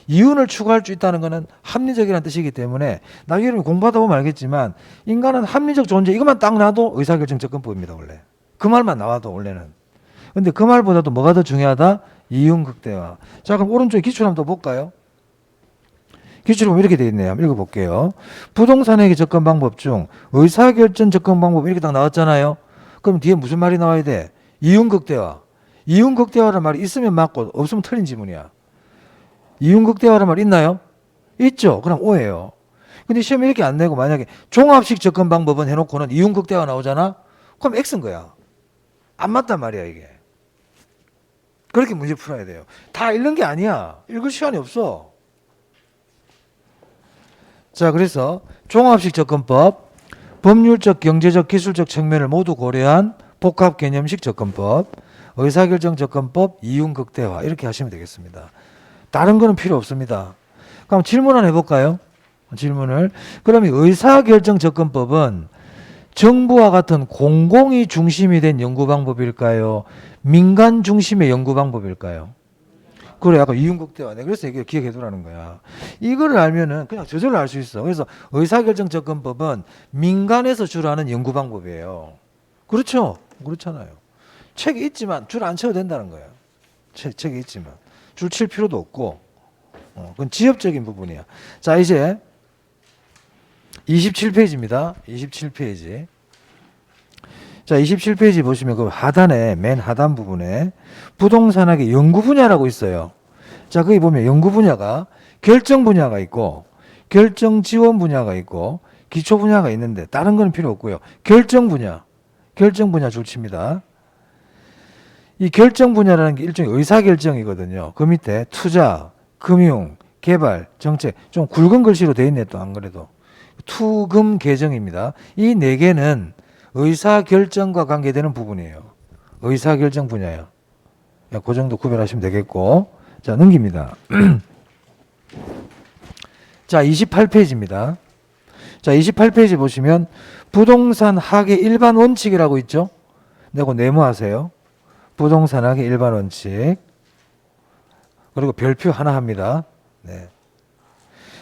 이윤을 추구할 수 있다는 것은 합리적이라는 뜻이기 때문에 나중에 여러분 공부하다 보면 알겠지만 인간은 합리적 존재 이것만 딱 놔도 의사결정 접근법입니다. 원래. 그 말만 나와도 원래는. 근데 그 말보다도 뭐가 더 중요하다? 이윤극대화. 자, 그럼 오른쪽에 기출 한번 더 볼까요? 기출이 보면 이렇게 되어 있네요. 한번 읽어볼게요. 부동산회계 접근 방법 중 의사결정 접근 방법 이렇게 딱 나왔잖아요. 그럼 뒤에 무슨 말이 나와야 돼? 이윤극대화. 이윤극대화라는 말이 있으면 맞고 없으면 틀린 지문이야. 이윤극대화라는 말 있나요? 있죠. 그럼 오해요. 근데 시험에 이렇게 안 내고 만약에 종합식 접근 방법은 해놓고는 이윤극대화 나오잖아? 그럼 X인 거야. 안 맞단 말이야 이게. 그렇게 문제 풀어야 돼요. 다 읽는 게 아니야. 읽을 시간이 없어. 자, 그래서 종합식 접근법, 법률적, 경제적, 기술적 측면을 모두 고려한 복합 개념식 접근법, 의사결정 접근법, 이윤극대화 이렇게 하시면 되겠습니다. 다른 거는 필요 없습니다. 그럼 질문 하나 해볼까요? 질문을. 그러면 의사결정 접근법은 정부와 같은 공공이 중심이 된 연구 방법일까요? 민간 중심의 연구 방법일까요? 그래, 아까 이윤국 대화. 내가 그래서 이게 기억해두라는 거야. 이거를 알면은 그냥 저절로 알 수 있어. 그래서 의사결정 접근법은 민간에서 주로 하는 연구 방법이에요. 그렇죠? 그렇잖아요. 책이 있지만 줄 안 쳐도 된다는 거야. 책이 있지만. 줄 칠 필요도 없고. 그건 지엽적인 부분이야. 자, 이제 27페이지입니다. 27페이지. 자, 27페이지 보시면 그 하단에, 맨 하단 부분에 부동산학의 연구 분야라고 있어요. 자, 거기 보면 연구 분야가 결정 분야가 있고, 결정 지원 분야가 있고, 기초 분야가 있는데, 다른 건 필요 없고요. 결정 분야 줄 칩니다. 이 결정 분야라는 게 일종의 의사결정이거든요. 그 밑에 투자, 금융, 개발, 정책, 좀 굵은 글씨로 돼 있네, 또 안 그래도. 투금 개정입니다. 이 네 개는 의사결정과 관계되는 부분이에요. 의사결정 분야야. 그 정도 구별하시면 되겠고. 자, 넘깁니다. 자, 28페이지입니다. 자, 28페이지 보시면 부동산 학의 일반 원칙이라고 있죠? 내고 네모하세요. 부동산 학의 일반 원칙. 그리고 별표 하나 합니다. 네.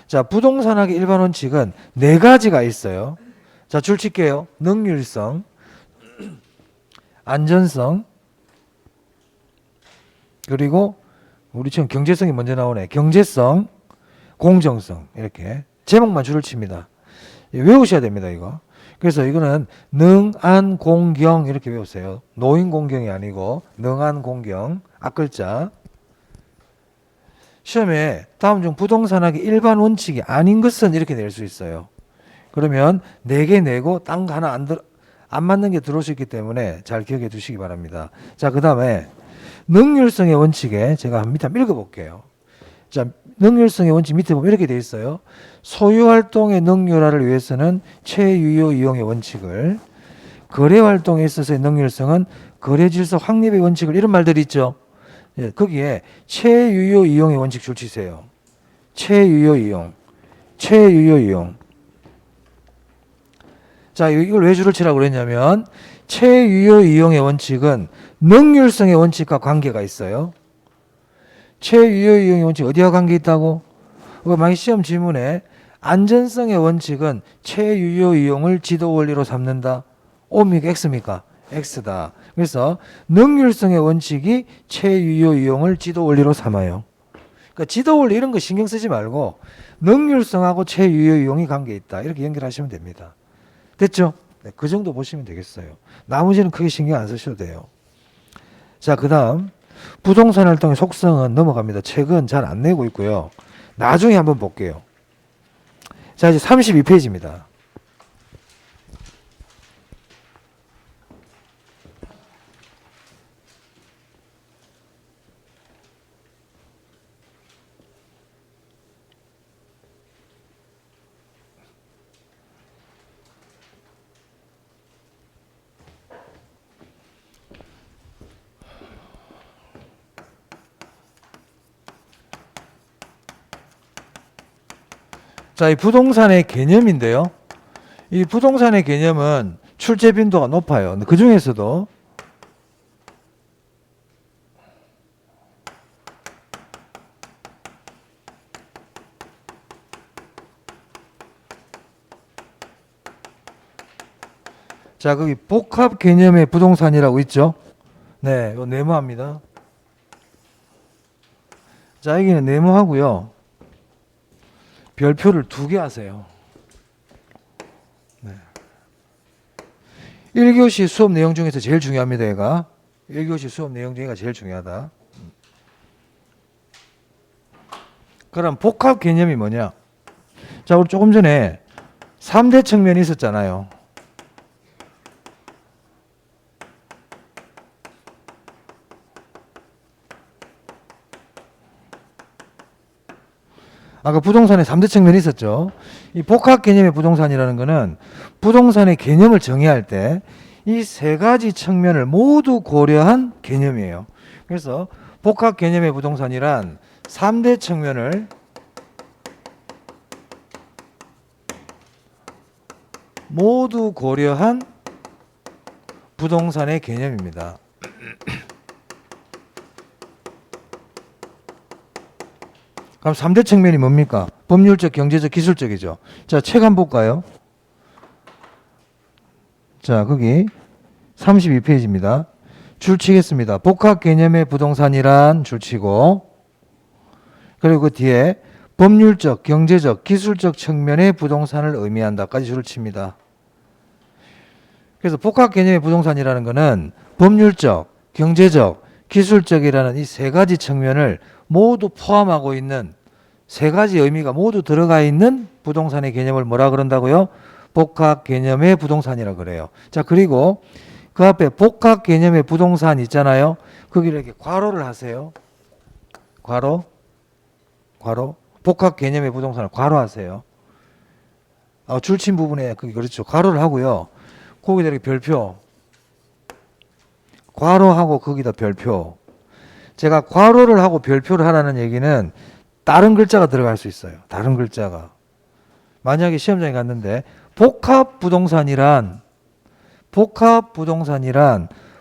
자, 부동산 학의 일반 원칙은 네 가지가 있어요. 자, 줄 칠게요. 능률성, 안전성, 그리고 우리 지금 경제성이 먼저 나오네. 경제성, 공정성. 이렇게 제목만 줄을 칩니다. 외우셔야 됩니다, 이거. 그래서 이거는 능안 공경 이렇게 외우세요. 노인 공경이 아니고 능안 공경. 앞글자. 시험에 다음 중 부동산학의 일반 원칙이 아닌 것은 이렇게 낼 수 있어요. 그러면 4개 내고 딴 거 하나 안 맞는 게 들어올 수 있기 때문에 잘 기억해 두시기 바랍니다. 자, 그 다음에 능률성의 원칙에 제가 밑에 한번 읽어볼게요. 자, 능률성의 원칙 밑에 보면 이렇게 되어 있어요. 소유활동의 능률화를 위해서는 최유효 이용의 원칙을, 거래활동에 있어서의 능률성은 거래질서 확립의 원칙을, 이런 말들이 있죠. 예, 거기에 최유효 이용의 원칙 줄 치세요. 최유효 이용. 자, 이걸 왜 줄을 치라고 그랬냐면 최유효 이용의 원칙은 능률성의 원칙과 관계가 있어요. 최유효 이용의 원칙 어디와 관계 있다고? 만약 시험 질문에 안전성의 원칙은 최유효 이용을 지도 원리로 삼는다. O입니까? X입니까? X다. 그래서 능률성의 원칙이 최유효 이용을 지도 원리로 삼아요. 그러니까 지도 원리 이런 거 신경 쓰지 말고 능률성하고 최유효 이용이 관계 있다. 이렇게 연결하시면 됩니다. 됐죠? 네, 그 정도 보시면 되겠어요. 나머지는 크게 신경 안 쓰셔도 돼요. 자, 그 다음 부동산 활동의 속성은 넘어갑니다. 책은 잘 안 내고 있고요. 나중에 한번 볼게요. 자, 이제 32페이지입니다. 자, 이 부동산의 개념인데요. 이 부동산의 개념은 출제 빈도가 높아요. 그 중에서도 자, 거기 복합 개념의 부동산이라고 있죠. 네, 이거 네모합니다. 자, 여기는 네모하고요. 별표를 2개 하세요. 네. 1교시 수업 내용 중에서 제일 중요합니다, 얘가. 1교시 수업 내용 중에가 제일 중요하다. 그럼 복합 개념이 뭐냐? 자, 우리 조금 전에 3대 측면이 있었잖아요. 아까 부동산에 3대 측면이 있었죠. 이 복합 개념의 부동산이라는 거는 부동산의 개념을 정의할 때 이 3가지 측면을 모두 고려한 개념이에요. 그래서 복합 개념의 부동산이란 3대 측면을 모두 고려한 부동산의 개념입니다. 그럼 3대 측면이 뭡니까? 법률적, 경제적, 기술적이죠. 자, 책 한번 볼까요? 자, 거기 32페이지입니다. 줄 치겠습니다. 복합 개념의 부동산이란 줄 치고, 그리고 그 뒤에 법률적, 경제적, 기술적 측면의 부동산을 의미한다까지 줄을 칩니다. 그래서 복합 개념의 부동산이라는 것은 법률적, 경제적, 기술적이라는 이 세 가지 측면을 모두 포함하고 있는 세 가지 의미가 모두 들어가 있는 부동산의 개념을 뭐라 그런다고요? 복합 개념의 부동산이라고 그래요. 자, 그리고 그 앞에 복합 개념의 부동산 있잖아요. 거기를 이렇게 괄호를 하세요. 괄호. 복합 개념의 부동산을 괄호하세요. 줄친 부분에 그게 그렇죠. 괄호를 하고요. 거기다 이렇게 별표. 괄호하고 거기다 별표. 제가 괄호를 하고 별표를 하라는 얘기는 다른 글자가 들어갈 수 있어요. 다른 글자가. 만약에 시험장에 갔는데 복합 부동산이란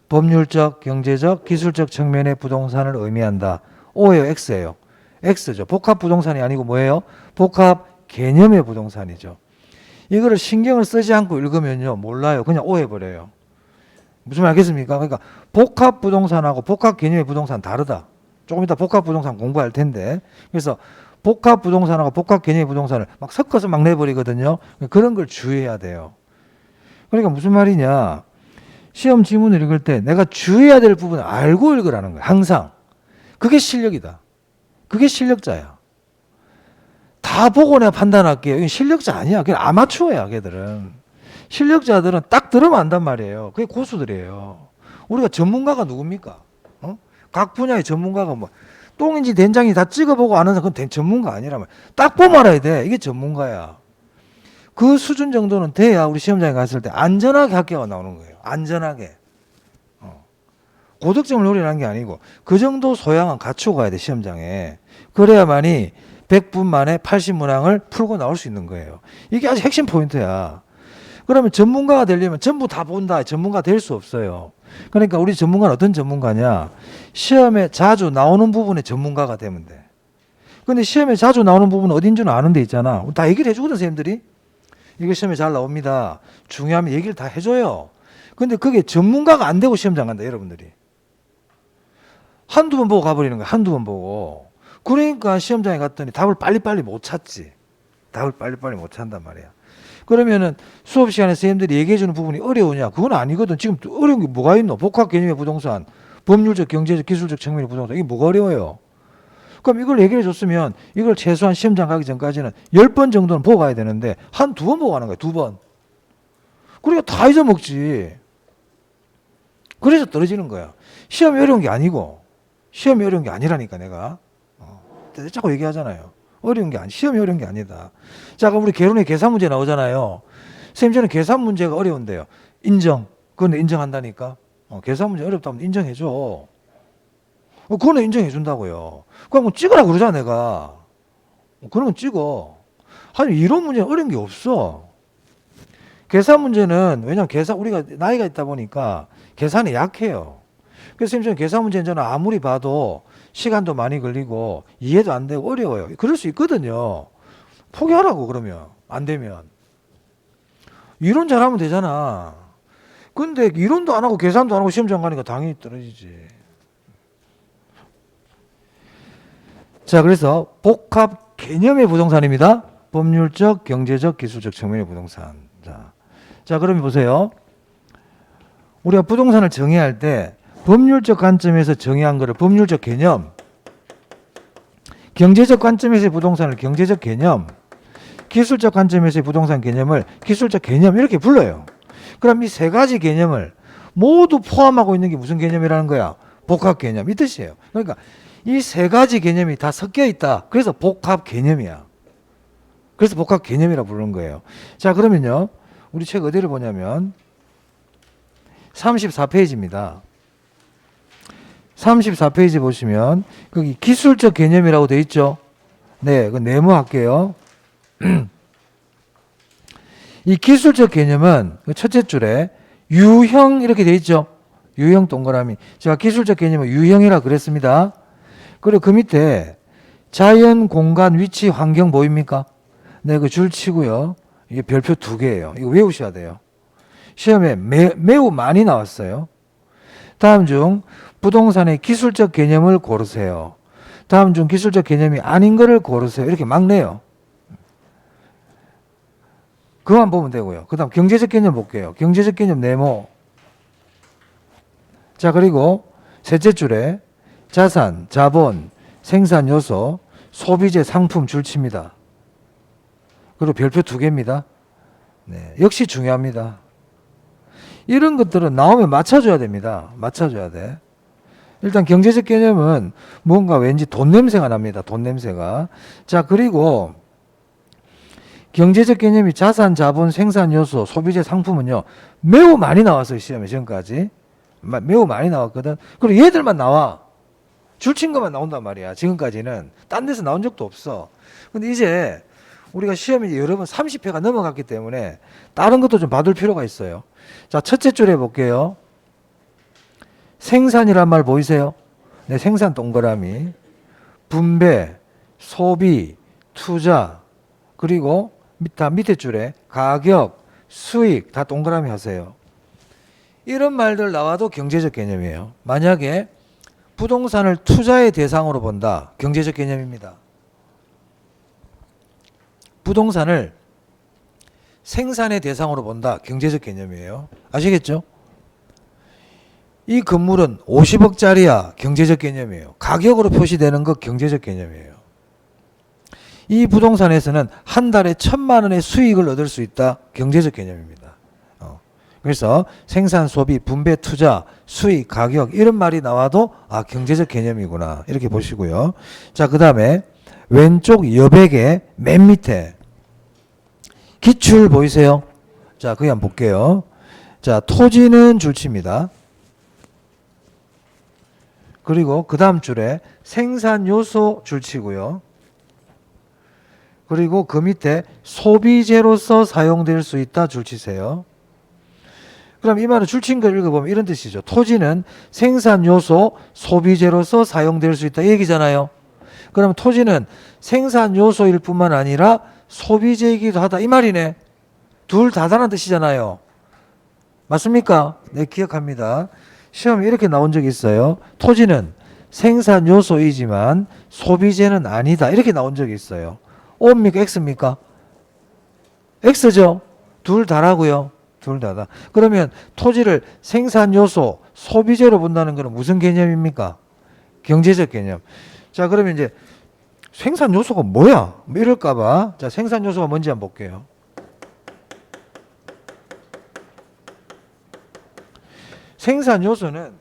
법률적, 경제적, 기술적 측면의 부동산을 의미한다. O예요, X예요. X죠. 복합 부동산이 아니고 뭐예요? 복합 개념의 부동산이죠. 이거를 신경을 쓰지 않고 읽으면요, 몰라요. 그냥 O 해버려요. 무슨 말 알겠습니까? 그러니까 복합 부동산하고 복합 개념의 부동산 다르다. 조금 이따 복합 부동산 공부할 텐데. 그래서 복합 부동산하고 복합 개념의 부동산을 막 섞어서 막 내버리거든요. 그런 걸 주의해야 돼요. 그러니까 무슨 말이냐. 시험 지문을 읽을 때 내가 주의해야 될 부분을 알고 읽으라는 거야. 항상. 그게 실력이다. 그게 실력자야. 다 보고 내가 판단할게요. 이건 실력자 아니야. 그냥 아마추어야, 걔들은. 실력자들은 딱 들으면 안단 말이에요. 그게 고수들이에요. 우리가 전문가가 누굽니까? 각 분야의 전문가가 뭐 똥인지 된장인지 다 찍어보고 아는 사람 그건 전문가 아니라면 딱 보면 알아야 돼. 이게 전문가야. 그 수준 정도는 돼야 우리 시험장에 갔을 때 안전하게 합격가 나오는 거예요. 안전하게. 고득점을 노리라는 게 아니고 그 정도 소양은 갖추고 가야 돼, 시험장에. 그래야만이 100분 만에 80문항을 풀고 나올 수 있는 거예요. 이게 아주 핵심 포인트야. 그러면 전문가가 되려면 전부 다 본다. 전문가 될 수 없어요. 그러니까 우리 전문가는 어떤 전문가냐? 시험에 자주 나오는 부분에 전문가가 되면 돼. 근데 시험에 자주 나오는 부분은 어딘 줄 아는 데 있잖아. 다 얘기를 해주거든, 선생님들이. 이거 시험에 잘 나옵니다. 중요하면 얘기를 다 해줘요. 근데 그게 전문가가 안 되고 시험장 간다, 여러분들이. 한두 번 보고 가버리는 거야, 한두 번 보고. 그러니까 시험장에 갔더니 답을 빨리빨리 못 찾지. 답을 빨리빨리 못 찾는단 말이야. 그러면은 수업 시간에 선생님들이 얘기해주는 부분이 어려우냐? 그건 아니거든. 지금 어려운 게 뭐가 있노? 복합 개념의 부동산, 법률적, 경제적, 기술적 측면의 부동산. 이게 뭐가 어려워요? 그럼 이걸 얘기해 줬으면 이걸 최소한 시험장 가기 전까지는 10번 정도는 보고 가야 되는데 한 두 번 보고 가는 거야. 2번. 그러니까 다 잊어먹지. 그래서 떨어지는 거야. 시험이 어려운 게 아니고, 시험이 어려운 게 아니라니까 내가. 자꾸 얘기하잖아요. 어려운 게 아니, 시험이 어려운 게 아니다. 자, 그럼 우리 개론에 계산 문제 나오잖아요. 선생님, 저는 계산 문제가 어려운데요. 인정. 그건 인정한다니까. 계산 문제 어렵다면 인정해줘. 그거는 인정해준다고요. 그럼 찍으라고 그러잖아, 내가. 그러면 찍어. 아니, 이런 문제는 어려운 게 없어. 계산 문제는, 왜냐면 우리가 나이가 있다 보니까 계산이 약해요. 그래서 선생님, 저는 계산 문제는 저는 아무리 봐도 시간도 많이 걸리고 이해도 안 되고 어려워요. 그럴 수 있거든요. 포기하라고 그러면 안 되면. 이론 잘하면 되잖아. 근데 이론도 안 하고 계산도 안 하고 시험장 가니까 당연히 떨어지지. 자, 그래서 복합 개념의 부동산입니다. 법률적, 경제적, 기술적 측면의 부동산. 자, 그러면 보세요. 우리가 부동산을 정의할 때 법률적 관점에서 정의한 거를 법률적 개념, 경제적 관점에서의 부동산을 경제적 개념, 기술적 관점에서의 부동산 개념을 기술적 개념 이렇게 불러요. 그럼 이 세 가지 개념을 모두 포함하고 있는 게 무슨 개념이라는 거야? 복합 개념 이 뜻이에요. 그러니까 이 세 가지 개념이 다 섞여 있다. 그래서 복합 개념이야. 그래서 복합 개념이라고 부르는 거예요. 자, 그러면요. 우리 책 어디를 보냐면 34페이지입니다. 34페이지 보시면 거기 기술적 개념이라고 돼 있죠. 네, 그 네모할게요. 이 기술적 개념은 그 첫째 줄에 유형 이렇게 돼 있죠. 유형 동그라미. 제가 기술적 개념은 유형이라 그랬습니다. 그리고 그 밑에 자연, 공간, 위치, 환경 보입니까? 네, 그 줄 치고요. 이게 별표 2개예요. 이거 외우셔야 돼요. 시험에 매우 많이 나왔어요. 다음 중 부동산의 기술적 개념을 고르세요. 다음 중 기술적 개념이 아닌 거를 고르세요. 이렇게 막 내요. 그만 보면 되고요. 그 다음 경제적 개념 볼게요. 경제적 개념 네모. 자, 그리고 셋째 줄에 자산, 자본, 생산 요소, 소비재, 상품 줄칩니다. 그리고 별표 2개입니다. 네, 역시 중요합니다. 이런 것들은 나오면 맞춰줘야 됩니다. 맞춰줘야 돼. 일단 경제적 개념은 뭔가 왠지 돈 냄새가 납니다. 돈 냄새가. 자, 그리고 경제적 개념이 자산, 자본, 생산 요소, 소비재, 상품은요. 매우 많이 나왔어요. 시험에 지금까지. 매우 많이 나왔거든. 그리고 얘들만 나와. 줄친 것만 나온단 말이야. 지금까지는. 딴 데서 나온 적도 없어. 근데 이제 우리가 시험이 여러 번 30회가 넘어갔기 때문에 다른 것도 좀 봐둘 필요가 있어요. 자, 첫째 줄에 볼게요. 생산이란 말 보이세요? 네, 생산 동그라미. 분배, 소비, 투자, 그리고 다 밑에 줄에 가격, 수익 다 동그라미 하세요. 이런 말들 나와도 경제적 개념이에요. 만약에 부동산을 투자의 대상으로 본다. 경제적 개념입니다. 부동산을 생산의 대상으로 본다. 경제적 개념이에요. 아시겠죠? 이 건물은 50억짜리야. 경제적 개념이에요. 가격으로 표시되는 거 경제적 개념이에요. 이 부동산에서는 한 달에 1,000만 원의 수익을 얻을 수 있다. 경제적 개념입니다. 그래서 생산, 소비, 분배, 투자, 수익, 가격 이런 말이 나와도 아 경제적 개념이구나. 이렇게 보시고요. 자, 그 다음에 왼쪽 여백의 맨 밑에 기출 보이세요? 자, 그게 한번 볼게요. 자, 토지는 줄칩니다. 그리고 그 다음 줄에 생산 요소 줄치고요. 그리고 그 밑에 소비재로서 사용될 수 있다 줄치세요. 그럼 이 말은 줄친 걸 읽어보면 이런 뜻이죠. 토지는 생산 요소, 소비재로서 사용될 수 있다 이 얘기잖아요. 그럼 토지는 생산 요소일 뿐만 아니라 소비재이기도 하다 이 말이네. 둘 다다란 뜻이잖아요. 맞습니까? 네, 기억합니다. 시험에 이렇게 나온 적이 있어요. 토지는 생산 요소이지만 소비재는 아니다 이렇게 나온 적이 있어요. O입니까? X입니까? X죠. 둘 다라고요. 둘 다다. 그러면 토지를 생산 요소, 소비재로 본다는 것은 무슨 개념입니까? 경제적 개념. 자, 그러면 이제 생산 요소가 뭐야? 뭐 이럴까봐. 자, 생산 요소가 뭔지 한번 볼게요. 생산 요소는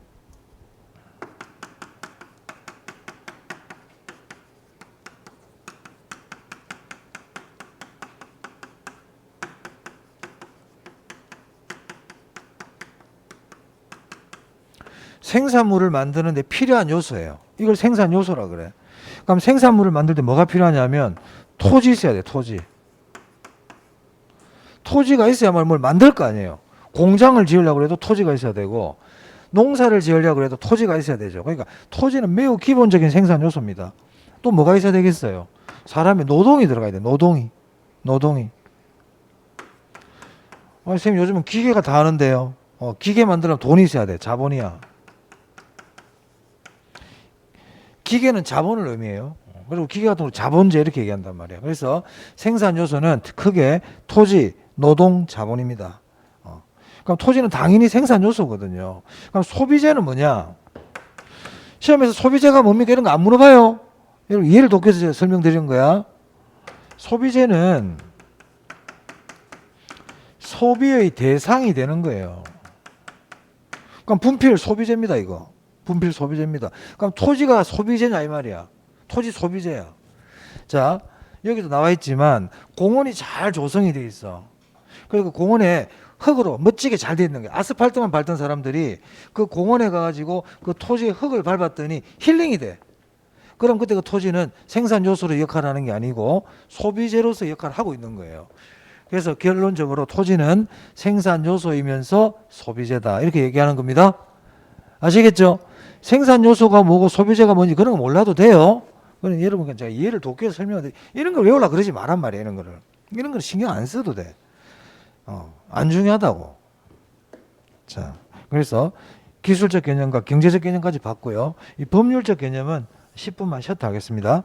생산물을 만드는데 필요한 요소예요. 이걸 생산 요소라 그래. 그럼 생산물을 만들 때 뭐가 필요하냐면 토지 있어야 돼. 토지. 토지가 있어야만 뭘 만들 거 아니에요. 공장을 지으려고 해도 토지가 있어야 되고 농사를 지으려고 해도 토지가 있어야 되죠. 그러니까 토지는 매우 기본적인 생산 요소입니다. 또 뭐가 있어야 되겠어요? 사람의 노동이 들어가야 돼. 노동이. 선생님 요즘은 기계가 다 하는데요. 기계 만들려면 돈이 있어야 돼. 자본이야. 기계는 자본을 의미해요. 그리고 기계 같은 거 자본제 이렇게 얘기한단 말이에요. 그래서 생산 요소는 크게 토지, 노동, 자본입니다. 그럼 토지는 당연히 생산 요소거든요. 그럼 소비재는 뭐냐? 시험에서 소비재가 뭡니까? 이런 거 안 물어봐요. 여러분 이해를 돕기 위해서 설명드리는 거야. 소비재는 소비의 대상이 되는 거예요. 그럼 분필 소비재입니다, 이거. 분필 소비재입니다. 그럼 토지가 소비재냐 이 말이야. 토지 소비재야. 자, 여기도 나와 있지만 공원이 잘 조성이 돼 있어. 그리고 공원에 흙으로 멋지게 잘 돼 있는 거야. 아스팔트만 밟던 사람들이 그 공원에 가가지고 그 토지의 흙을 밟았더니 힐링이 돼. 그럼 그때 그 토지는 생산 요소로 역할하는 게 아니고 소비재로서 역할을 하고 있는 거예요. 그래서 결론적으로 토지는 생산 요소이면서 소비재다. 이렇게 얘기하는 겁니다. 아시겠죠? 생산 요소가 뭐고 소비재가 뭔지 그런 거 몰라도 돼요. 그럼 여러분 제가 이해를 돕기 위해서 설명드릴게요. 이런 걸 외우려고 그러지 말란 말이에요. 이런 거를. 이런 걸 신경 안 써도 돼. 안 중요하다고. 자, 그래서 기술적 개념과 경제적 개념까지 봤고요. 이 법률적 개념은 10분만 쉬었다 하겠습니다.